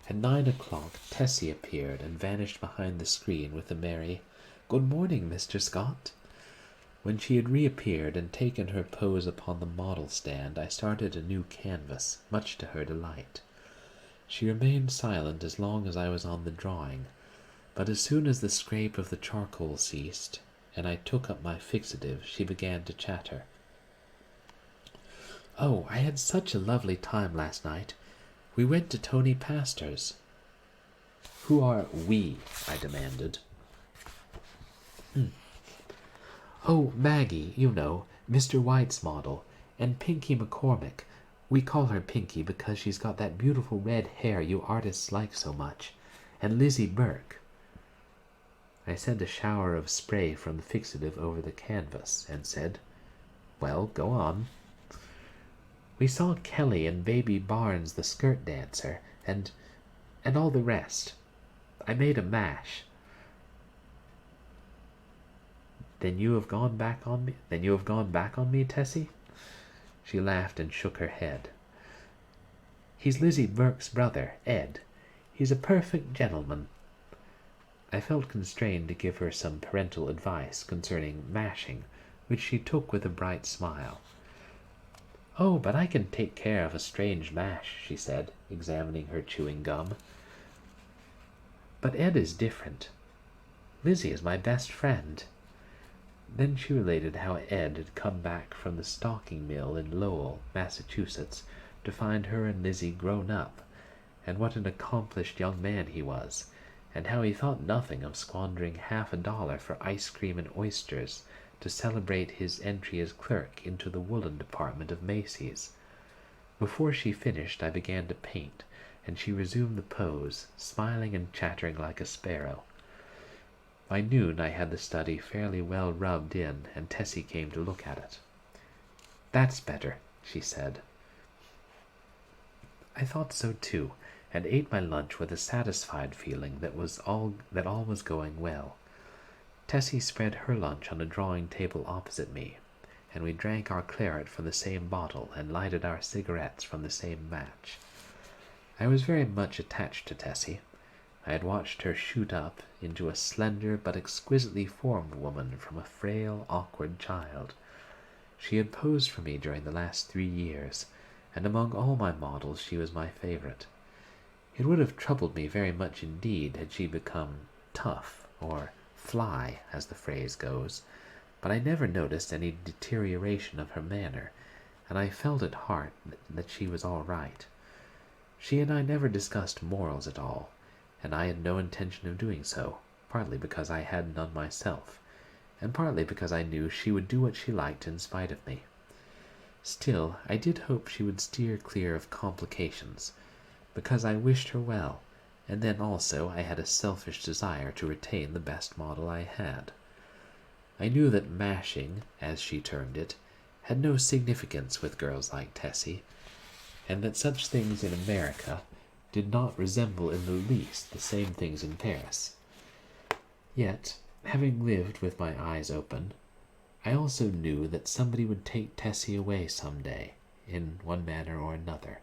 At 9 o'clock Tessie appeared and vanished behind the screen with a merry, "Good morning, Mr. Scott." When she had reappeared and taken her pose upon the model stand, I started a new canvas, much to her delight. She remained silent as long as I was on the drawing, but as soon as the scrape of the charcoal ceased, and I took up my fixative, she began to chatter. "Oh, I had such a lovely time last night. We went to Tony Pastor's." "Who are we?" I demanded. "Oh, Maggie, you know, Mr. White's model, and Pinky McCormick. We call her Pinky because she's got that beautiful red hair you artists like so much, and Lizzie Burke." I sent a shower of spray from the fixative over the canvas and said, "Well, go on." "We saw Kelly and Baby Barnes the skirt dancer, and all the rest. I made a mash." Then you have gone back on me, Tessie?" She laughed and shook her head. "He's Lizzie Burke's brother, Ed. He's a perfect gentleman." I felt constrained to give her some parental advice concerning mashing, which she took with a bright smile. "Oh, but I can take care of a strange mash," she said, examining her chewing gum. "But Ed is different. Lizzie is my best friend." Then she related how Ed had come back from the stocking mill in Lowell, Massachusetts, to find her and Lizzie grown up, and what an accomplished young man he was, and how he thought nothing of squandering $50 for ice cream and oysters to celebrate his entry as clerk into the woolen department of Macy's. Before she finished, I began to paint, and she resumed the pose, smiling and chattering like a sparrow. By noon I had the study fairly well rubbed in, and Tessie came to look at it. "That's better," she said. I thought so too, and ate my lunch with a satisfied feeling that all was going well. Tessie spread her lunch on a drawing table opposite me, and we drank our claret from the same bottle and lighted our cigarettes from the same match. I was very much attached to Tessie. I had watched her shoot up into a slender but exquisitely formed woman from a frail, awkward child. She had posed for me during the last 3 years, and among all my models she was my favorite. It would have troubled me very much indeed had she become tough, or fly, as the phrase goes, but I never noticed any deterioration of her manner, and I felt at heart that she was all right. She and I never discussed morals at all, and I had no intention of doing so, partly because I had none myself, and partly because I knew she would do what she liked in spite of me. Still, I did hope she would steer clear of complications, because I wished her well, and then also I had a selfish desire to retain the best model I had. I knew that mashing, as she termed it, had no significance with girls like Tessie, and that such things in America did not resemble in the least the same things in Paris. Yet, having lived with my eyes open, I also knew that somebody would take Tessie away some day, in one manner or another,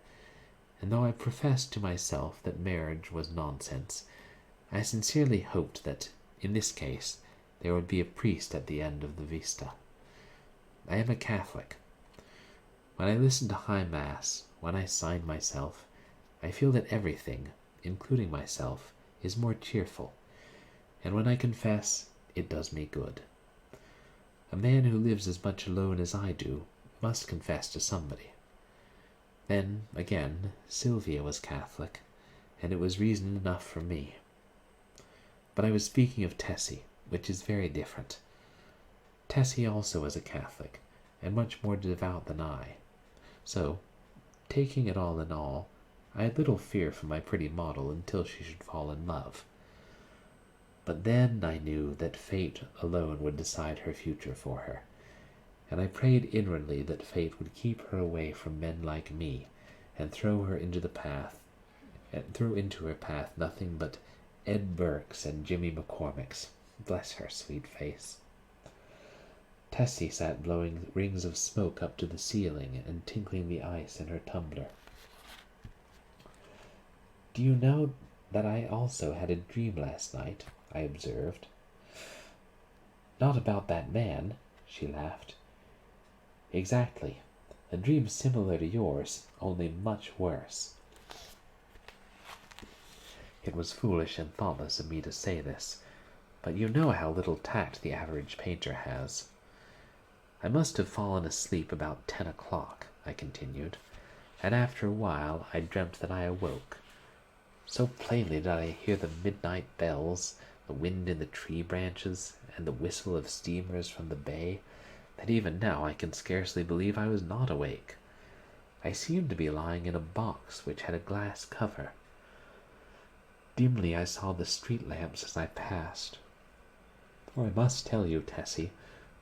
and though I professed to myself that marriage was nonsense, I sincerely hoped that, in this case, there would be a priest at the end of the vista. I am a Catholic. When I listen to High Mass, when I sign myself, I feel that everything, including myself, is more cheerful, and when I confess, it does me good. A man who lives as much alone as I do must confess to somebody. Then, again, Sylvia was Catholic, and it was reason enough for me. But I was speaking of Tessie, which is very different. Tessie also was a Catholic, and much more devout than I. So, taking it all in all, I had little fear for my pretty model until she should fall in love. But then I knew that fate alone would decide her future for her, and I prayed inwardly that fate would keep her away from men like me, and throw into her path nothing but Ed Burkes and Jimmy McCormicks. Bless her sweet face. Tessie sat blowing rings of smoke up to the ceiling and tinkling the ice in her tumbler. "Do you know that I also had a dream last night?" I observed. "Not about that man," she laughed. "Exactly. A dream similar to yours, only much worse." It was foolish and thoughtless of me to say this, but you know how little tact the average painter has. "I must have fallen asleep about 10 o'clock, I continued, and after a while I dreamt that I awoke. So plainly did I hear the midnight bells, the wind in the tree branches, and the whistle of steamers from the bay, that even now I can scarcely believe I was not awake. I seemed to be lying in a box which had a glass cover. Dimly I saw the street lamps as I passed. For I must tell you, Tessie,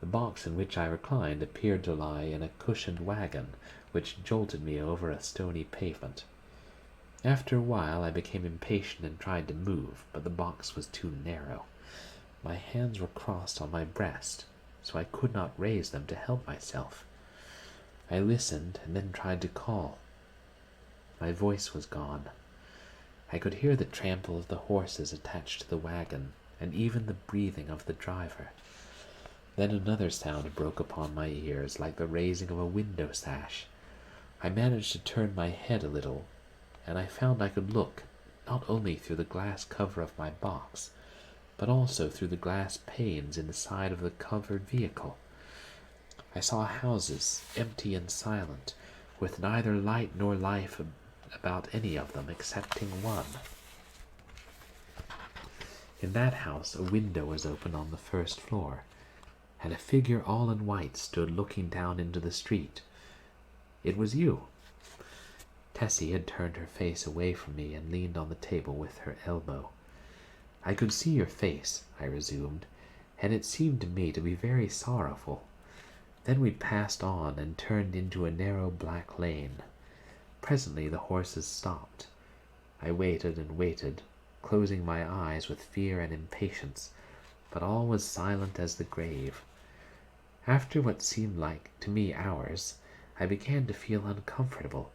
the box in which I reclined appeared to lie in a cushioned wagon, which jolted me over a stony pavement. After a while I became impatient and tried to move, but the box was too narrow. My hands were crossed on my breast, so I could not raise them to help myself. I listened and then tried to call. My voice was gone. I could hear the trample of the horses attached to the wagon, and even the breathing of the driver. Then another sound broke upon my ears, like the raising of a window sash. I managed to turn my head a little, and I found I could look, not only through the glass cover of my box, but also through the glass panes in the side of the covered vehicle. I saw houses, empty and silent, with neither light nor life about any of them excepting one. In that house a window was open on the first floor, and a figure all in white stood looking down into the street. It was you. Tessie had turned her face away from me and leaned on the table with her elbow. "I could see your face," I resumed, "and it seemed to me to be very sorrowful. Then we passed on and turned into a narrow black lane. Presently the horses stopped. I waited and waited, closing my eyes with fear and impatience, but all was silent as the grave. After what seemed like to me hours, I began to feel uncomfortable.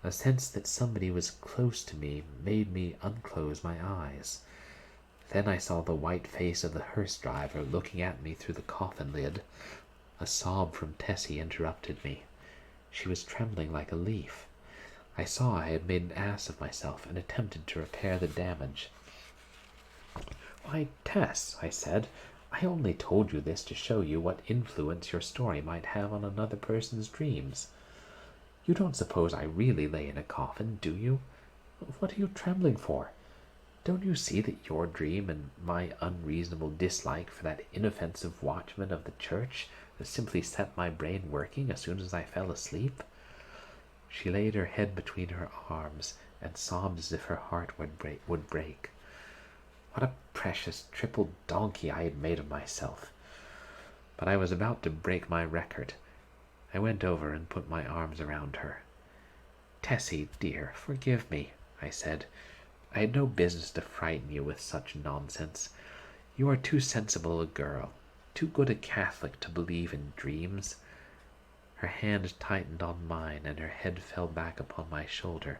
A sense that somebody was close to me made me unclose my eyes. Then I saw the white face of the hearse driver looking at me through the coffin lid. A sob from Tessie interrupted me. She was trembling like a leaf. I saw I had made an ass of myself and attempted to repair the damage. "Why, Tess," I said, "I only told you this to show you what influence your story might have on another person's dreams. You don't suppose I really lay in a coffin, do you? What are you trembling for? Don't you see that your dream and my unreasonable dislike for that inoffensive watchman of the church simply set my brain working as soon as I fell asleep?" She laid her head between her arms and sobbed as if her heart would break. What a precious triple donkey I had made of myself. But I was about to break my record. I went over and put my arms around her. "Tessie, dear, forgive me," I said. "I had no business to frighten you with such nonsense. You are too sensible a girl, too good a Catholic to believe in dreams." Her hand tightened on mine and her head fell back upon my shoulder,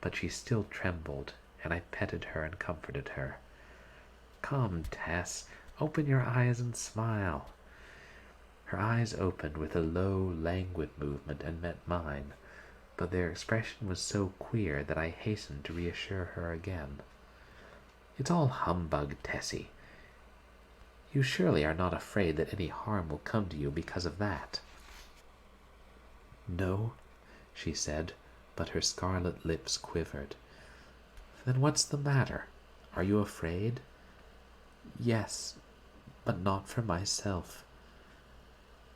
but she still trembled, and I petted her and comforted her. "Come, Tess, open your eyes and smile." Her eyes opened with a low, languid movement and met mine, but their expression was so queer that I hastened to reassure her again. "It's all humbug, Tessie. You surely are not afraid that any harm will come to you because of that?" "No," she said, but her scarlet lips quivered. "Then what's the matter? Are you afraid?" "Yes, but not for myself."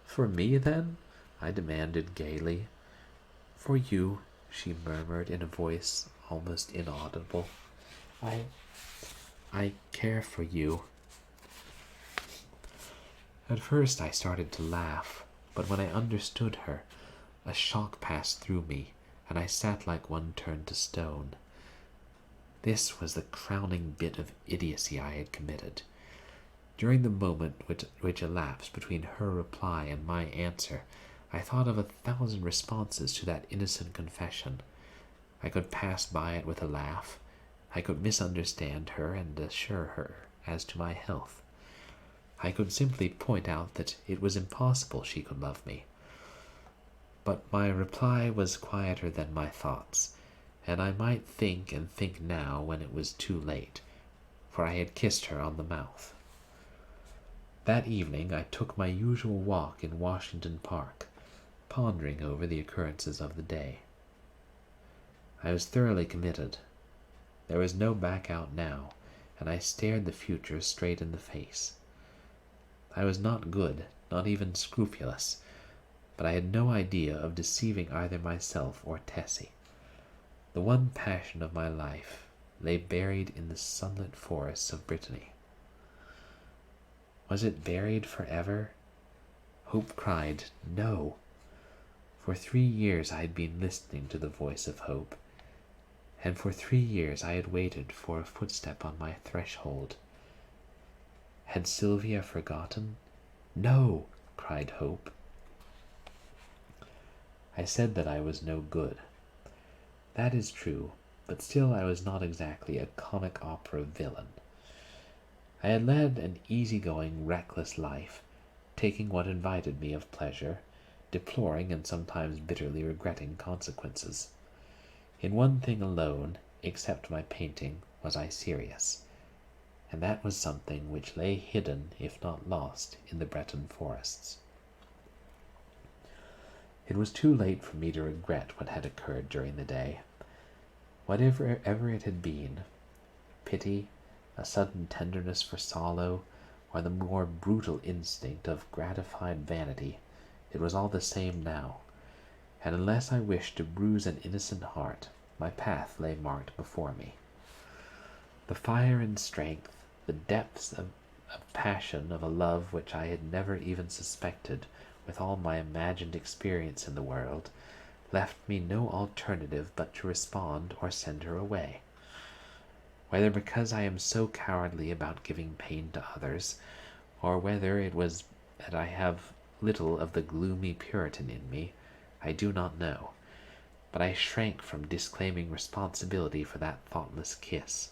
"For me, then?" I demanded gaily. "For you," she murmured in a voice almost inaudible. I care for you." At first I started to laugh, but when I understood her, a shock passed through me, and I sat like one turned to stone. This was the crowning bit of idiocy I had committed. During the moment which elapsed between her reply and my answer, I thought of 1,000 responses to that innocent confession. I could pass by it with a laugh. I could misunderstand her and assure her as to my health. I could simply point out that it was impossible she could love me. But my reply was quieter than my thoughts, and I might think and think now when it was too late, for I had kissed her on the mouth. That evening I took my usual walk in Washington Park, pondering over the occurrences of the day. I was thoroughly committed. There was no back out now, and I stared the future straight in the face. I was not good, not even scrupulous, but I had no idea of deceiving either myself or Tessie. The one passion of my life lay buried in the sunlit forests of Brittany. Was it buried forever? Hope cried, no. For 3 years I had been listening to the voice of hope, and for 3 years I had waited for a footstep on my threshold. Had Sylvia forgotten? No, cried hope. I said that I was no good. That is true, but still I was not exactly a comic opera villain. I had led an easy-going, reckless life, taking what invited me of pleasure, deploring and sometimes bitterly regretting consequences. In one thing alone, except my painting, was I serious, and that was something which lay hidden, if not lost, in the Breton forests. It was too late for me to regret what had occurred during the day. Whatever ever it had been, pity, a sudden tenderness for Solo, or the more brutal instinct of gratified vanity, it was all the same now, and unless I wished to bruise an innocent heart, my path lay marked before me. The fire and strength, the depths of passion of a love which I had never even suspected, with all my imagined experience in the world, left me no alternative but to respond or send her away. Whether because I am so cowardly about giving pain to others, or whether it was that I have little of the gloomy Puritan in me, I do not know, but I shrank from disclaiming responsibility for that thoughtless kiss,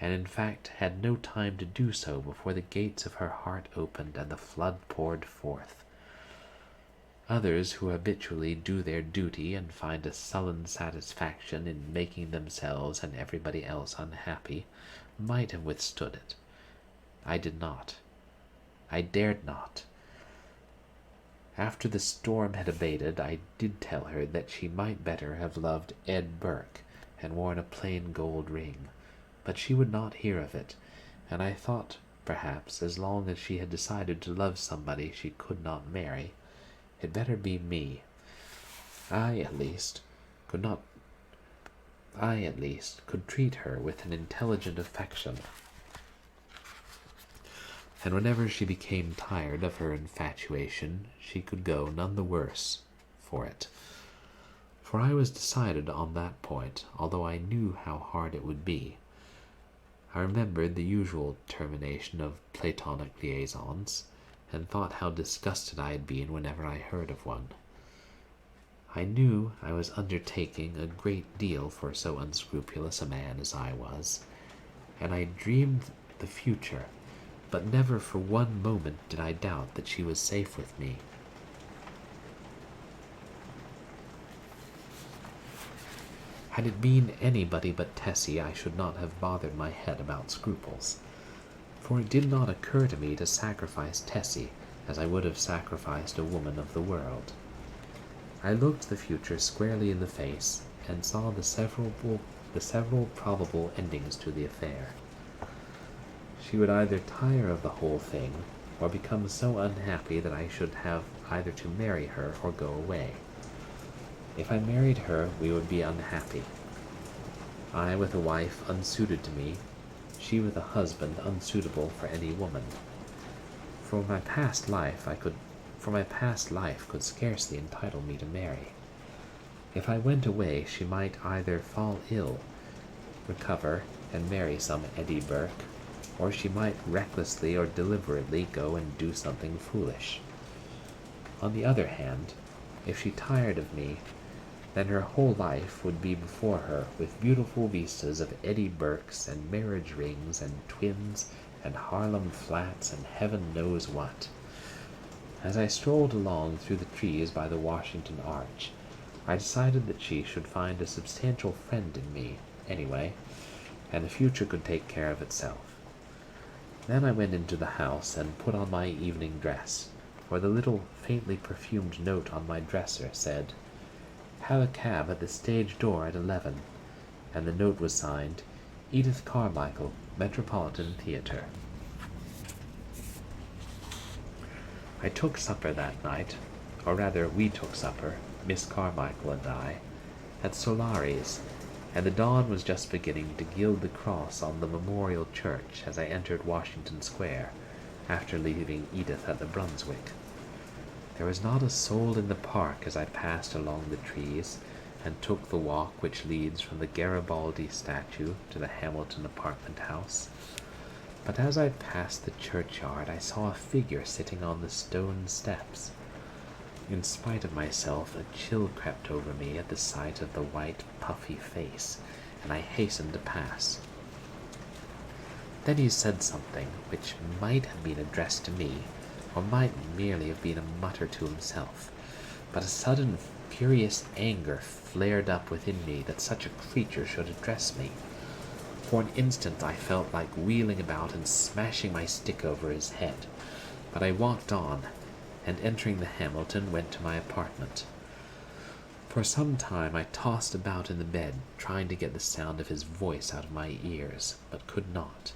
and in fact had no time to do so before the gates of her heart opened and the flood poured forth. Others who habitually do their duty and find a sullen satisfaction in making themselves and everybody else unhappy might have withstood it. I did not. I dared not. After the storm had abated, I did tell her that she might better have loved Ed Burke and worn a plain gold ring, but she would not hear of it, and I thought, perhaps, as long as she had decided to love somebody she could not marry, it better be me. I, at least, could treat her with an intelligent affection, and whenever she became tired of her infatuation, she could go none the worse for it. For I was decided on that point, although I knew how hard it would be. I remembered the usual termination of platonic liaisons, and thought how disgusted I had been whenever I heard of one. I knew I was undertaking a great deal for so unscrupulous a man as I was, and I dreamed the future, but never for one moment did I doubt that she was safe with me. Had it been anybody but Tessie, I should not have bothered my head about scruples, for it did not occur to me to sacrifice Tessie as I would have sacrificed a woman of the world. I looked the future squarely in the face and saw the several probable endings to the affair. She would either tire of the whole thing, or become so unhappy that I should have either to marry her or go away. If I married her, we would be unhappy. I with a wife unsuited to me, she with a husband unsuitable for any woman. For my past life could scarcely entitle me to marry. If I went away, she might either fall ill, recover, and marry some Eddie Burke, or she might recklessly or deliberately go and do something foolish. On the other hand, if she tired of me, then her whole life would be before her, with beautiful vistas of Eddie Burkes and marriage rings and twins and Harlem flats and heaven knows what. As I strolled along through the trees by the Washington Arch, I decided that she should find a substantial friend in me, anyway, and the future could take care of itself. Then I went into the house and put on my evening dress, for the little faintly perfumed note on my dresser said, "Have a cab at the stage door at 11, and the note was signed, Edith Carmichael, Metropolitan Theatre. I took supper that night, or rather we took supper, Miss Carmichael and I, at Solari's, and the dawn was just beginning to gild the cross on the Memorial Church as I entered Washington Square, after leaving Edith at the Brunswick. There was not a soul in the park as I passed along the trees and took the walk which leads from the Garibaldi statue to the Hamilton apartment house. But as I passed the churchyard, I saw a figure sitting on the stone steps. In spite of myself, a chill crept over me at the sight of the white, puffy face, and I hastened to pass. Then he said something which might have been addressed to me, or might merely have been a mutter to himself, but a sudden furious anger flared up within me that such a creature should address me. For an instant I felt like wheeling about and smashing my stick over his head, but I walked on, and entering the Hamilton, went to my apartment. For some time I tossed about in the bed, trying to get the sound of his voice out of my ears, but could not.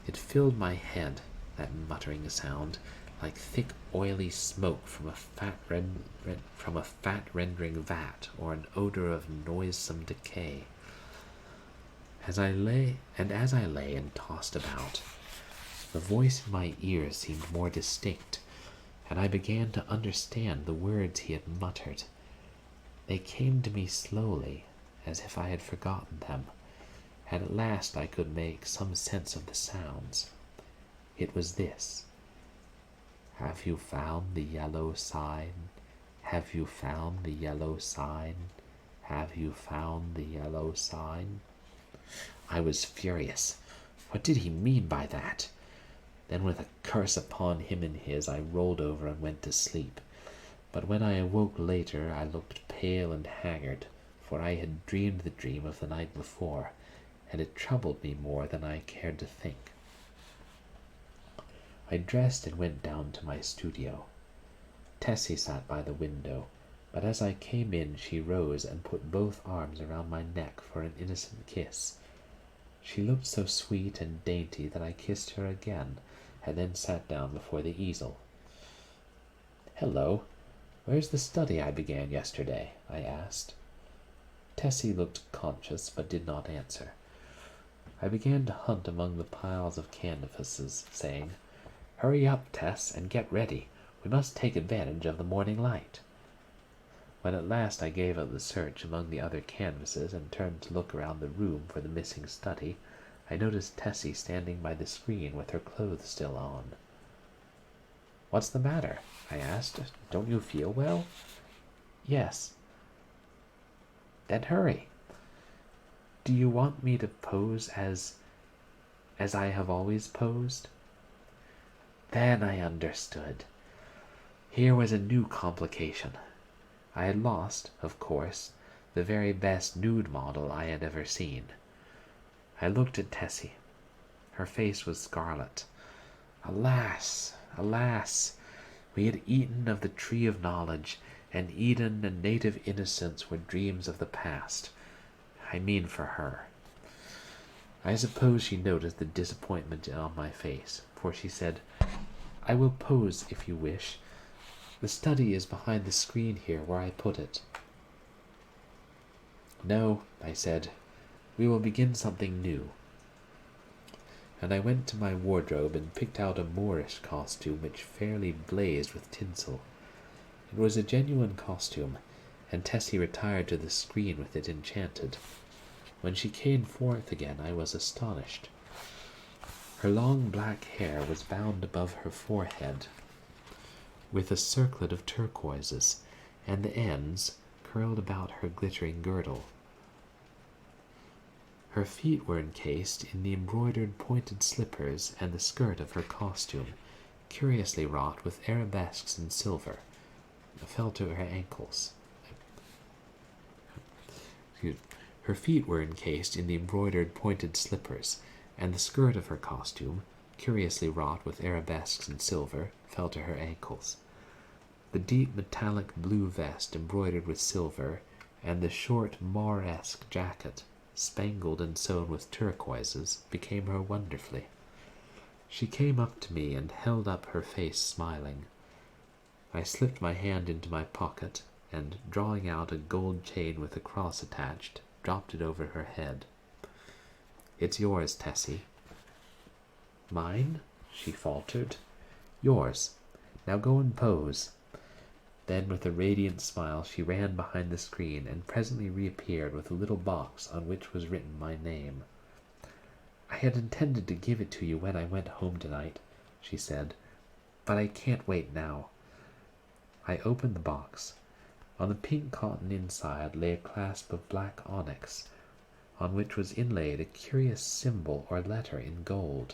It filled my head, that muttering sound, like thick oily smoke from a fat rendering vat, or an odor of noisome decay. As I lay and tossed about, the voice in my ears seemed more distinct, and I began to understand the words he had muttered. They came to me slowly, as if I had forgotten them, and at last I could make some sense of the sounds. It was this: "Have you found the yellow sign? Have you found the yellow sign? Have you found the yellow sign?" I was furious. What did he mean by that? Then with a curse upon him and his, I rolled over and went to sleep. but when I awoke later I looked pale and haggard, for I had dreamed the dream of the night before, and it troubled me more than I cared to think. I dressed and went down to my studio. Tessie sat by the window, but as I came in she rose and put both arms around my neck for an innocent kiss. She looked so sweet and dainty that I kissed her again, and then sat down before the easel. "Hello, where's the study I began yesterday?" I asked. Tessie looked conscious, but did not answer. I began to hunt among the piles of canvases, saying, "Hurry up, Tess, and get ready. We must take advantage of the morning light." When at last I gave up the search among the other canvases and turned to look around the room for the missing study, I noticed Tessie standing by the screen with her clothes still on. "What's the matter?" I asked. "Don't you feel well?" "Yes." "Then hurry." "Do you want me to pose as I have always posed?" Then I understood. Here was a new complication. I had lost, of course, the very best nude model I had ever seen. I looked at Tessie. Her face was scarlet. Alas, alas! We had eaten of the tree of knowledge, and Eden and native innocence were dreams of the past. I mean for her. I suppose she noticed the disappointment on my face, for she said, "I will pose if you wish. The study is behind the screen here where I put it." "No," I said, "we will begin something new." And I went to my wardrobe and picked out a Moorish costume which fairly blazed with tinsel. It was a genuine costume, and Tessie retired to the screen with it enchanted. When she came forth again I was astonished. Her long black hair was bound above her forehead with a circlet of turquoises, and the ends curled about her glittering girdle. Her feet were encased in the embroidered pointed slippers, and the skirt of her costume, curiously wrought with arabesques in silver, fell to her ankles. Her feet were encased in the embroidered pointed slippers, and the skirt of her costume, curiously wrought with arabesques in silver, fell to her ankles. The deep metallic blue vest embroidered with silver, and the short Mauresque jacket, spangled and sewn with turquoises, became her wonderfully. She came up to me and held up her face smiling. I slipped my hand into my pocket, and, drawing out a gold chain with a cross attached, dropped it over her head. "It's yours, Tessie." "Mine?" she faltered. "Yours. Now go and pose." Then, with a radiant smile, she ran behind the screen and presently reappeared with a little box on which was written my name. "I had intended to give it to you when I went home tonight," she said, "but I can't wait now." I opened the box. On the pink cotton inside lay a clasp of black onyx, on which was inlaid a curious symbol or letter in gold.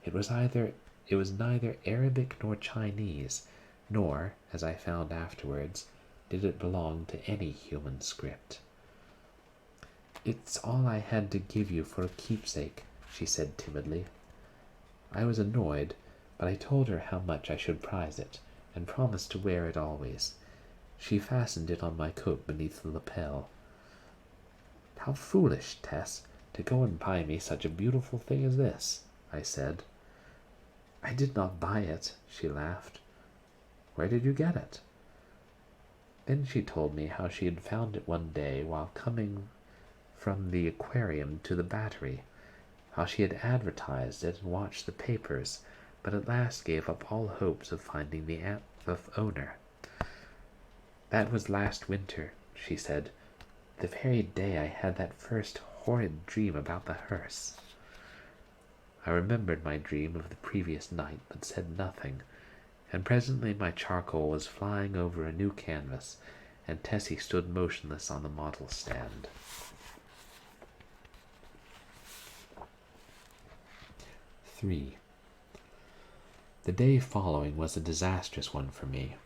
It was neither Arabic nor Chinese, nor, as I found afterwards, did it belong to any human script. "It's all I had to give you for a keepsake," she said timidly. I was annoyed, but I told her how much I should prize it, and promised to wear it always. She fastened it on my coat beneath the lapel. "How foolish, Tess, to go and buy me such a beautiful thing as this," I said. "I did not buy it," she laughed. "Where did you get it?" Then she told me how she had found it one day while coming from the aquarium to the Battery, how she had advertised it and watched the papers, but at last gave up all hopes of finding the owner. "That was last winter," she said, "the very day I had that first horrid dream about the hearse." I remembered my dream of the previous night, but said nothing, and presently my charcoal was flying over a new canvas, and Tessie stood motionless on the model stand. 3. The day following was a disastrous one for me.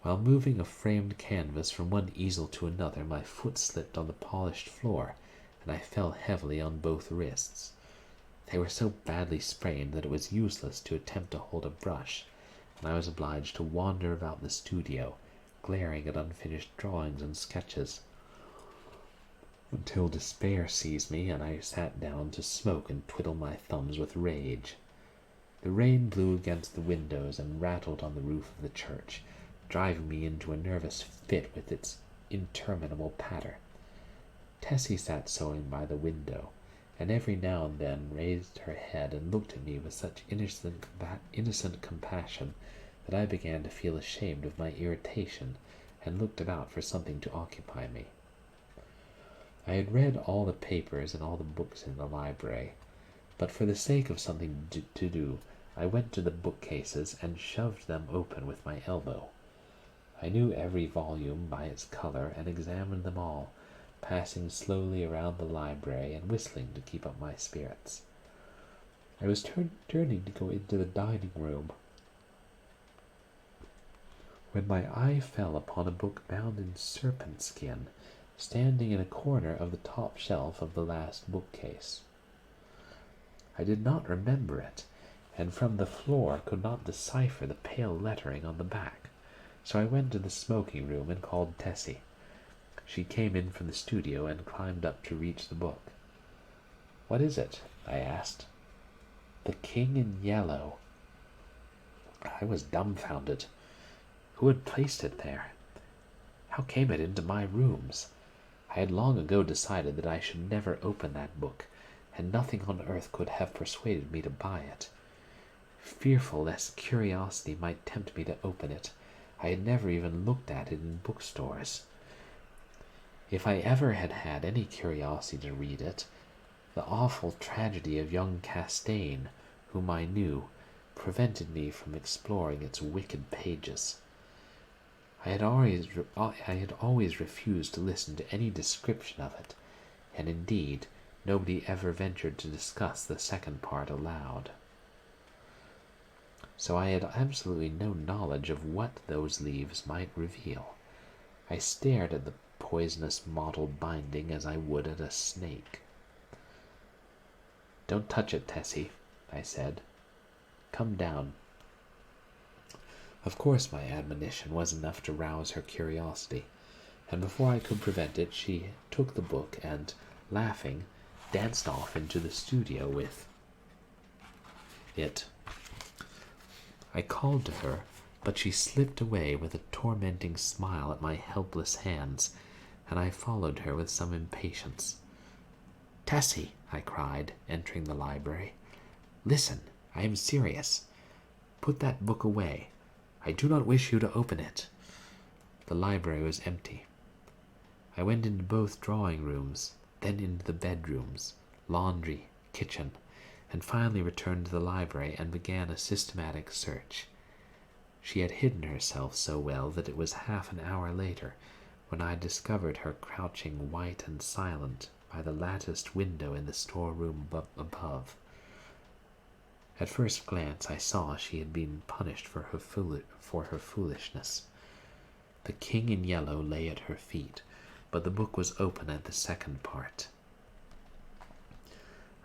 While moving a framed canvas from one easel to another, my foot slipped on the polished floor, and I fell heavily on both wrists. They were so badly sprained that it was useless to attempt to hold a brush, and I was obliged to wander about the studio, glaring at unfinished drawings and sketches, until despair seized me and I sat down to smoke and twiddle my thumbs with rage. The rain blew against the windows and rattled on the roof of the church, driving me into a nervous fit with its interminable patter. Tessie sat sewing by the window, and every now and then raised her head and looked at me with such innocent compassion that I began to feel ashamed of my irritation and looked about for something to occupy me. I had read all the papers and all the books in the library, but for the sake of something to do, I went to the bookcases and shoved them open with my elbow. I knew every volume by its color and examined them all, passing slowly around the library and whistling to keep up my spirits. I was turning to go into the dining room when my eye fell upon a book bound in serpent skin, standing in a corner of the top shelf of the last bookcase. I did not remember it, and from the floor could not decipher the pale lettering on the back, so I went to the smoking room and called Tessie. She came in from the studio and climbed up to reach the book. "What is it?" I asked. "The King in Yellow." I was dumbfounded. Who had placed it there? How came it into my rooms? I had long ago decided that I should never open that book, and nothing on earth could have persuaded me to buy it. Fearful lest curiosity might tempt me to open it, I had never even looked at it in bookstores. If I ever had had any curiosity to read it, the awful tragedy of young Castaigne, whom I knew, prevented me from exploring its wicked pages. I had always refused to listen to any description of it, and indeed nobody ever ventured to discuss the second part aloud. So I had absolutely no knowledge of what those leaves might reveal. I stared at the poisonous mottled binding as I would at a snake. "Don't touch it, Tessie," I said. "Come down." Of course my admonition was enough to rouse her curiosity, and before I could prevent it, she took the book and, laughing, danced off into the studio with it. I called to her, but she slipped away with a tormenting smile at my helpless hands, and I followed her with some impatience. "Tessie," I cried, entering the library, "listen, I am serious. Put that book away. I do not wish you to open it." The library was empty. I went into both drawing rooms, then into the bedrooms, laundry, kitchen, and finally returned to the library and began a systematic search. She had hidden herself so well that it was half an hour later when I discovered her crouching white and silent by the latticed window in the storeroom above. At first glance I saw she had been punished for her foolishness. The King in Yellow lay at her feet, but the book was open at the second part.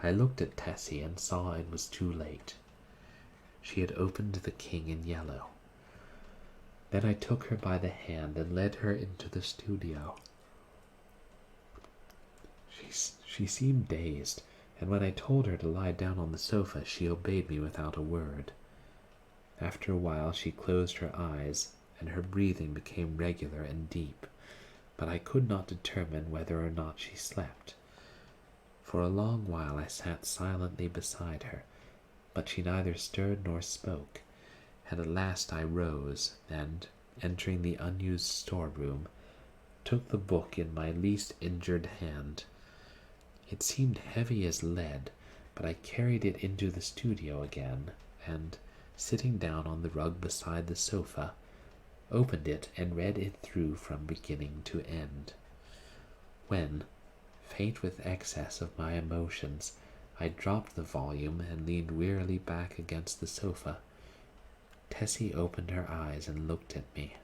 I looked at Tessie and saw it was too late. She had opened The King in Yellow. Then I took her by the hand and led her into the studio. She seemed dazed, and when I told her to lie down on the sofa, she obeyed me without a word. After a while she closed her eyes, and her breathing became regular and deep, but I could not determine whether or not she slept. For a long while I sat silently beside her, but she neither stirred nor spoke, and at last I rose, and, entering the unused storeroom, took the book in my least injured hand. It seemed heavy as lead, but I carried it into the studio again, and, sitting down on the rug beside the sofa, opened it and read it through from beginning to end. When, faint with excess of my emotions, I dropped the volume and leaned wearily back against the sofa, Tessie opened her eyes and looked at me.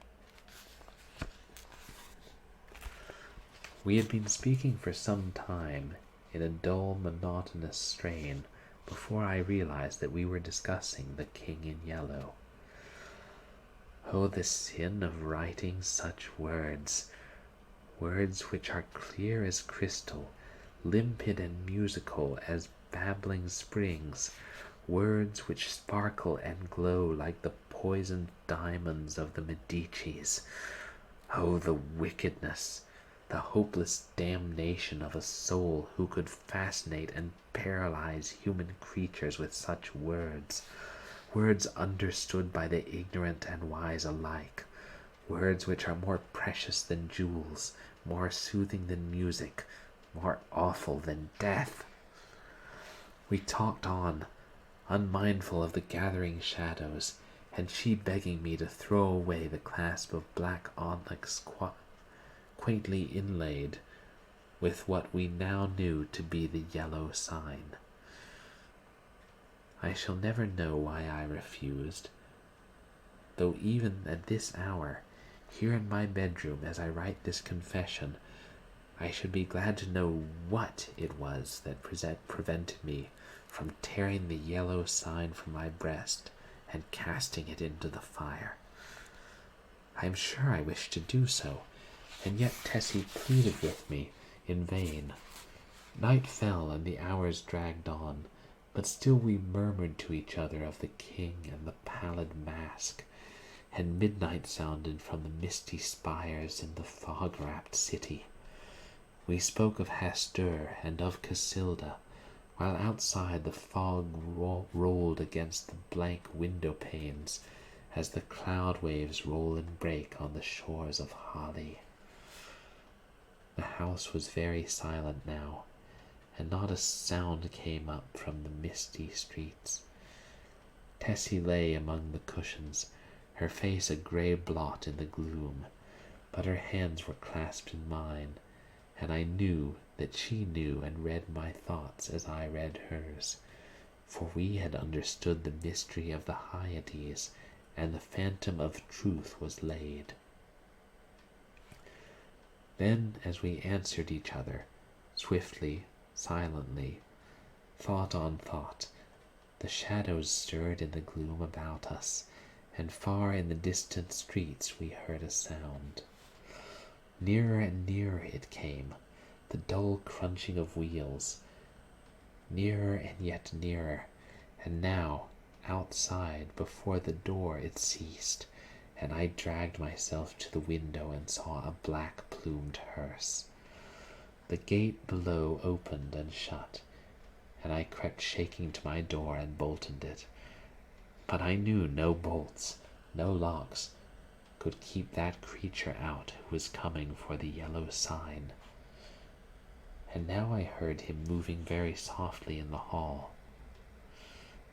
We had been speaking for some time in a dull, monotonous strain before I realized that we were discussing the King in Yellow. Oh, the sin of writing such words, words which are clear as crystal, limpid and musical as babbling springs, words which sparkle and glow like the poisoned diamonds of the Medicis. Oh, the wickedness, the hopeless damnation of a soul who could fascinate and paralyze human creatures with such words, words understood by the ignorant and wise alike, words which are more precious than jewels, more soothing than music, more awful than death. We talked on, unmindful of the gathering shadows, and she begging me to throw away the clasp of black onyx quaintly inlaid with what we now knew to be the yellow sign. I shall never know why I refused, though even at this hour, here in my bedroom as I write this confession, I should be glad to know what it was that prevented me from tearing the yellow sign from my breast and casting it into the fire. I am sure I wished to do so, and yet Tessie pleaded with me in vain. Night fell and the hours dragged on, but still we murmured to each other of the king and the pallid mask, and midnight sounded from the misty spires in the fog-wrapped city. We spoke of Hastur and of Casilda, while outside the fog rolled against the blank window panes as the cloud waves roll and break on the shores of Hali. The house was very silent now, and not a sound came up from the misty streets. Tessie lay among the cushions, her face a grey blot in the gloom, but her hands were clasped in mine, and I knew that she knew and read my thoughts as I read hers, for we had understood the mystery of the Hyades, and the phantom of truth was laid. Then, as we answered each other, swiftly, silently, thought on thought, the shadows stirred in the gloom about us, and far in the distant streets we heard a sound. Nearer and nearer it came, the dull crunching of wheels, nearer and yet nearer, and now, outside, before the door, it ceased, and I dragged myself to the window and saw a black-plumed hearse. The gate below opened and shut, and I crept shaking to my door and bolted it. But I knew no bolts, no locks, could keep that creature out who was coming for the yellow sign. And now I heard him moving very softly in the hall.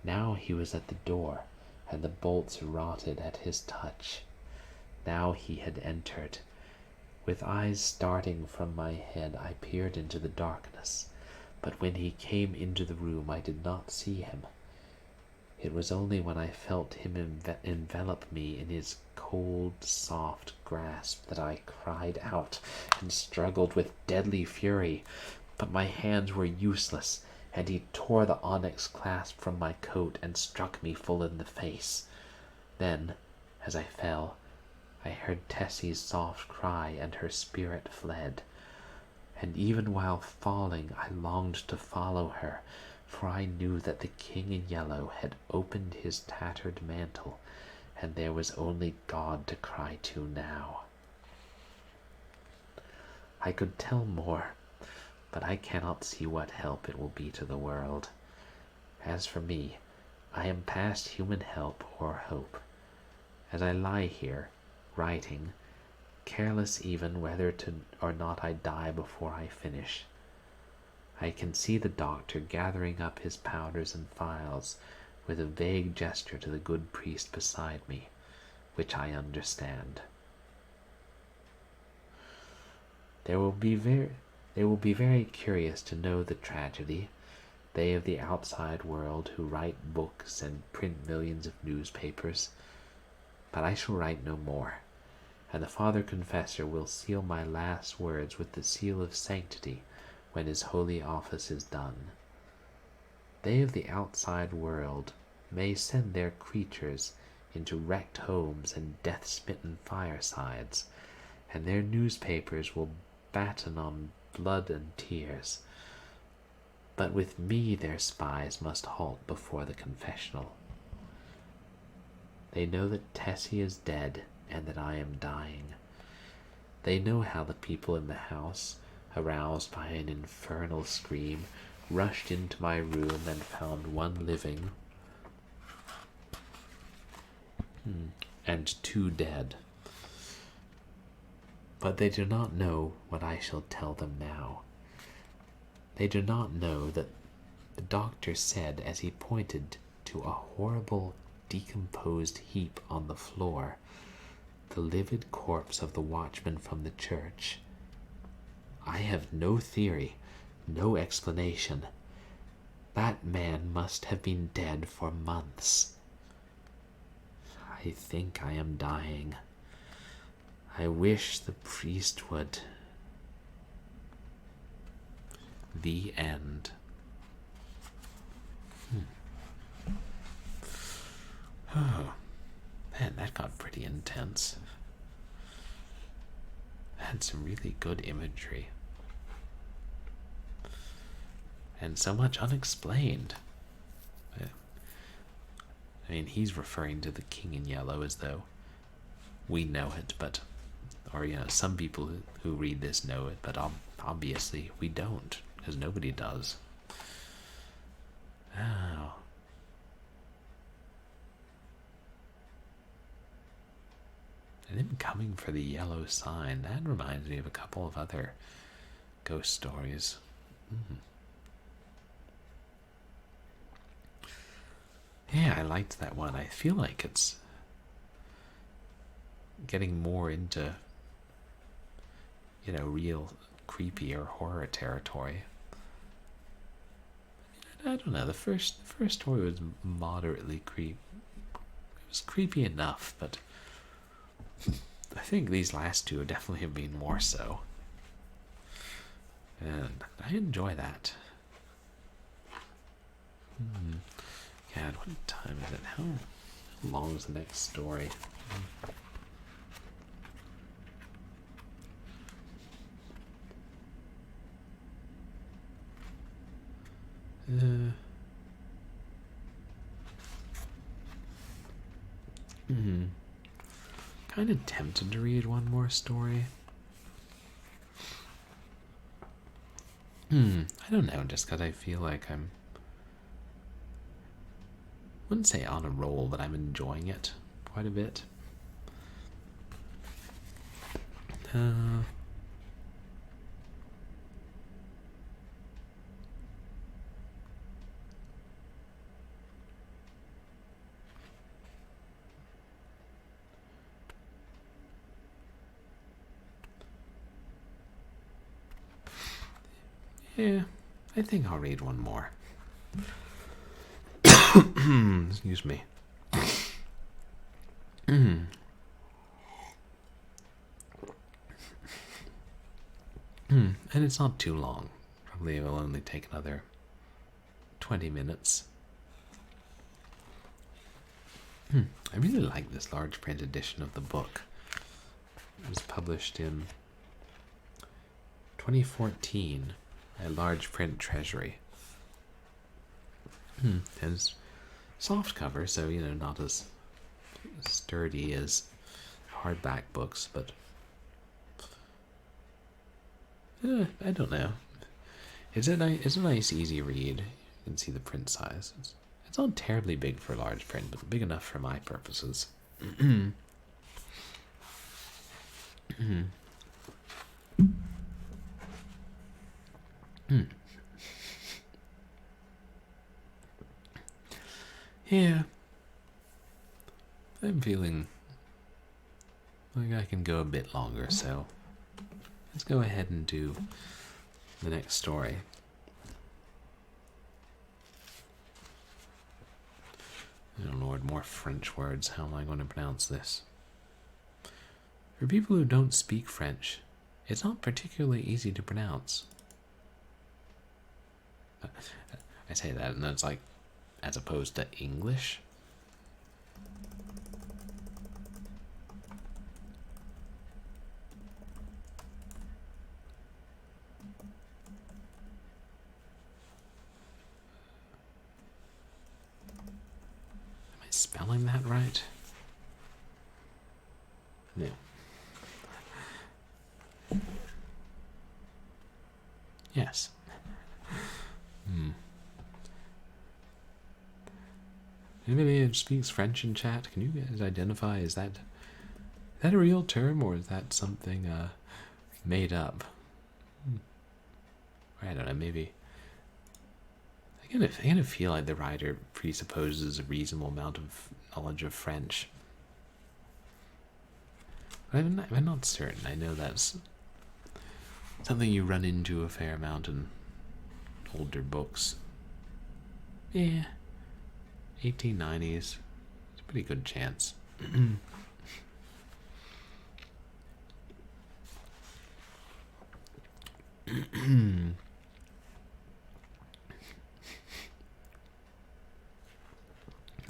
Now he was at the door, and the bolts rotted at his touch. Now he had entered. With eyes starting from my head, I peered into the darkness, but when he came into the room I did not see him. It was only when I felt him envelop me in his cold, soft grasp that I cried out and struggled with deadly fury, but my hands were useless, and he tore the onyx clasp from my coat and struck me full in the face. Then, as I fell, I heard Tessie's soft cry, and her spirit fled. And even while falling, I longed to follow her, for I knew that the king in yellow had opened his tattered mantle, and there was only God to cry to now. I could tell more, but I cannot see what help it will be to the world. As for me, I am past human help or hope. As I lie here, writing, careless even whether or not I die before I finish, I can see the doctor gathering up his powders and phials with a vague gesture to the good priest beside me, which I understand. They will be very curious to know the tragedy, they of the outside world who write books and print millions of newspapers, but I shall write no more. and the Father Confessor will seal my last words with the seal of sanctity when his holy office is done. They of the outside world may send their creatures into wrecked homes and death-smitten firesides, and their newspapers will batten on blood and tears. But with me their spies must halt before the confessional. They know that Tessie is dead and that I am dying. They know how the people in the house, aroused by an infernal scream, rushed into my room and found one living and two dead. But they do not know what I shall tell them now. They do not know that the doctor said as he pointed to a horrible decomposed heap on the floor, the livid corpse of the watchman from the church. I have no theory, no explanation. That man must have been dead for months. I think I am dying. I wish the priest would. The end. Oh, man, that got pretty intense. Had some really good imagery. And so much unexplained. I mean, he's referring to the king in yellow as though we know it, but, or, some people who read this know it, but obviously we don't, because nobody does. Oh. And him coming for the yellow sign, that reminds me of a couple of other ghost stories. Yeah, I liked that one. I feel like it's getting more into, real creepy or horror territory. I don't know. The first story was moderately creepy. It was creepy enough, but I think these last two definitely have been more so. And I enjoy that. God, what time is it? How long is the next story? Kind of tempted to read one more story. I don't know, just because I feel like I wouldn't say on a roll, but I'm enjoying it quite a bit. Yeah, I think I'll read one more. Excuse me. And it's not too long. Probably it will only take another 20 minutes. I really like this large print edition of the book. It was published in 2014 at Large Print Treasury. And it's soft cover, so not as sturdy as hardback books, but I don't know. It's a nice, easy read. You can see the print size. It's not terribly big for large print, but big enough for my purposes. Yeah. I'm feeling like I can go a bit longer, so let's go ahead and do the next story. Oh Lord, more French words. How am I going to pronounce this? For people who don't speak French, it's not particularly easy to pronounce. I say that, and it's like, as opposed to English. Am I spelling that right? No. Yes. Anybody who speaks French in chat, can you guys identify, is that a real term, or is that something made up? I don't know, maybe. I kind of feel like the writer presupposes a reasonable amount of knowledge of French. I'm not certain. I know that's something you run into a fair amount in older books. Yeah, 1890s. It's a pretty good chance.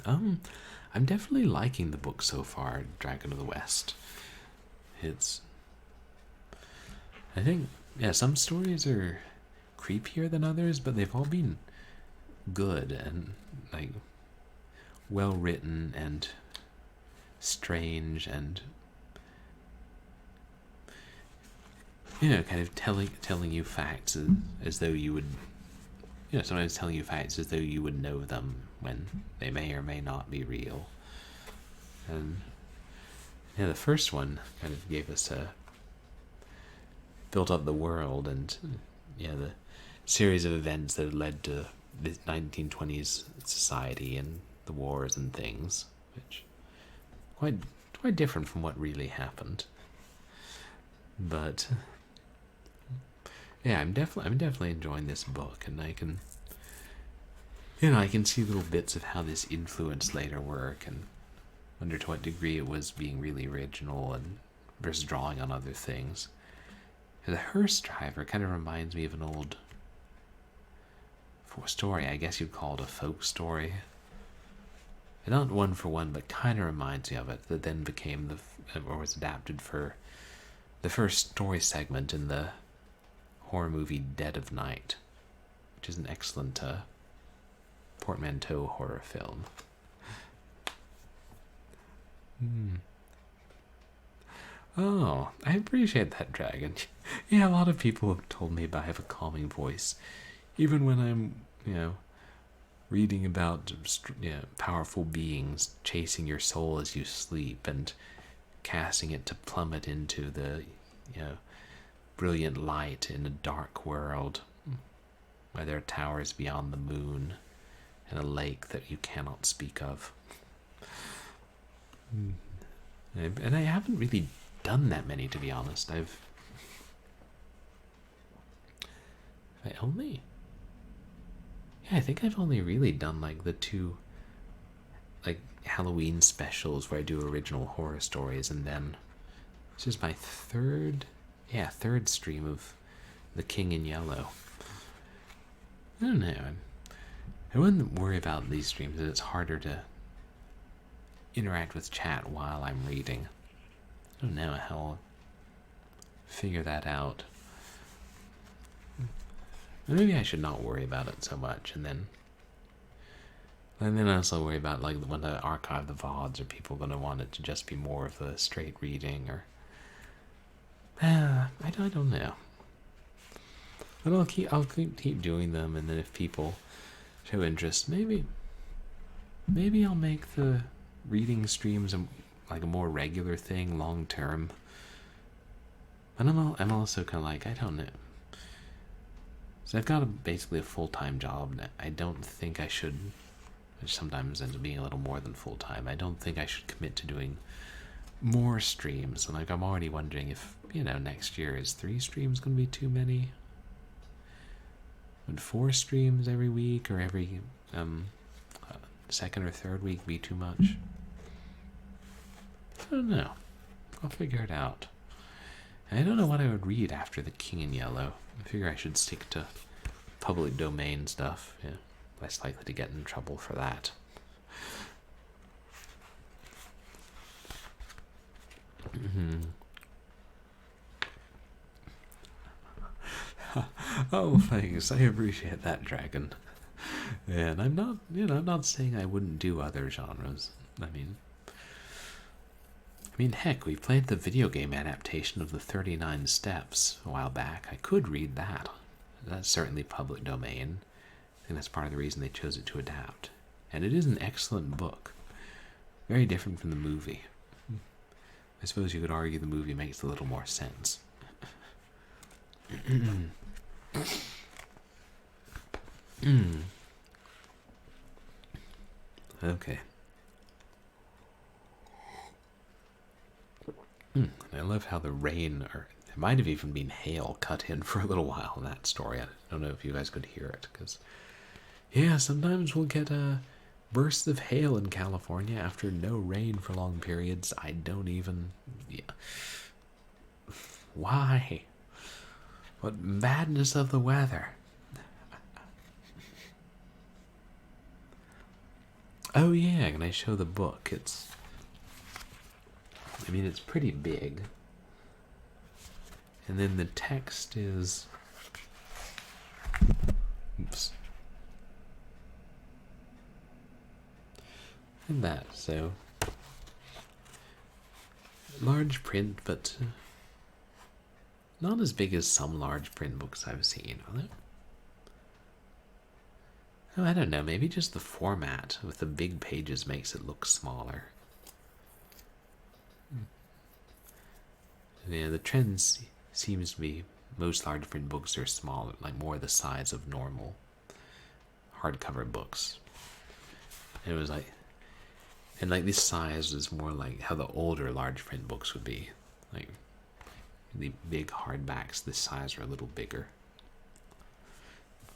I'm definitely liking the book so far, Dragon of the West. I think, yeah, some stories are creepier than others, but they've all been good and, like, well written and strange and, you know, kind of telling you facts as though you would, you know, sometimes telling you facts as though you would know them when they may or may not be real. And yeah, the first one kind of gave us built up the world and, yeah, the series of events that led to the 1920s society and the wars and things, which quite different from what really happened. But yeah, I'm definitely enjoying this book, and I can, you know, I can see little bits of how this influenced later work, and wonder to what degree it was being really original and versus drawing on other things. The hearse driver kind of reminds me of an old story. I guess you'd call it a folk story. Not one for one, but kind of reminds me of it. That then became or was adapted for the first story segment in the horror movie Dead of Night, which is an excellent portmanteau horror film. Oh, I appreciate that, Dragon. Yeah, a lot of people have told me I have a calming voice, even when I'm, you know, reading about, you know, powerful beings chasing your soul as you sleep and casting it to plummet into the, you know, brilliant light in a dark world where there are towers beyond the moon and a lake that you cannot speak of. And I haven't really done that many, to be honest. I think I've only really done like the two, like, Halloween specials where I do original horror stories, and then this is my third stream of The King in Yellow. I don't know. I wouldn't worry about these streams, it's harder to interact with chat while I'm reading. I don't know how I'll figure that out. Maybe I should not worry about it so much, and then I also worry about, like, when I archive the VODs, are people going to want it to just be more of a straight reading, or I don't know. But I'll keep doing them, and then if people show interest, maybe I'll make the reading streams like a more regular thing long term. And I'm also kind of like, I don't know. So I've got basically a full-time job. I don't think I should, which sometimes ends up being a little more than full-time. I don't think I should commit to doing more streams. And, like, I'm already wondering if, you know, next year, is 3 streams going to be too many? Would 4 streams every week or every second or third week be too much? I don't know. I'll figure it out. I don't know what I would read after The King in Yellow. I figure I should stick to public domain stuff. Yeah, less likely to get in trouble for that. Oh, thanks. I appreciate that, Dragon. And I'm not, I'm not saying I wouldn't do other genres. Heck, we played the video game adaptation of the 39 Steps a while back. I could read that. That's certainly public domain. I think that's part of the reason they chose it to adapt. And it is an excellent book. Very different from the movie. I suppose you could argue the movie makes a little more sense. Okay. I love how the rain, or it might have even been hail, cut in for a little while in that story. I don't know if you guys could hear it, because, yeah, sometimes we'll get bursts of hail in California after no rain for long periods. I don't even. Yeah. Why? What madness of the weather. Oh, yeah, can I show the book? It's pretty big. And then the text is. Oops. And that, so. Large print, but not as big as some large print books I've seen, are they? Oh, I don't know, maybe just the format with the big pages makes it look smaller. Yeah, the trend seems to be most large print books are small, like more the size of normal hardcover books. And it was like, and like this size is more like how the older large print books would be. Like the big hardbacks, this size are a little bigger.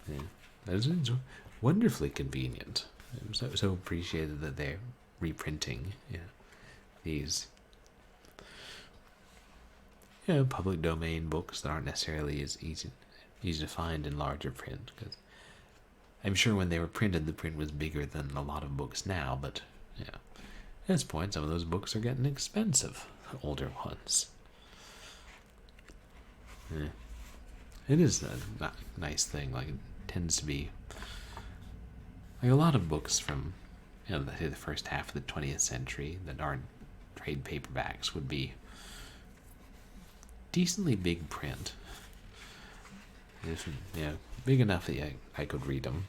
Yeah, it's wonderfully convenient. I'm so appreciated that they're reprinting these public domain books that aren't necessarily as easy to find in larger print, because I'm sure when they were printed the print was bigger than a lot of books now, but at this point some of those books are getting expensive, older ones. It is a nice thing. Like, it tends to be like a lot of books from the first half of the 20th century that aren't trade paperbacks would be decently big print. Big enough that I could read them.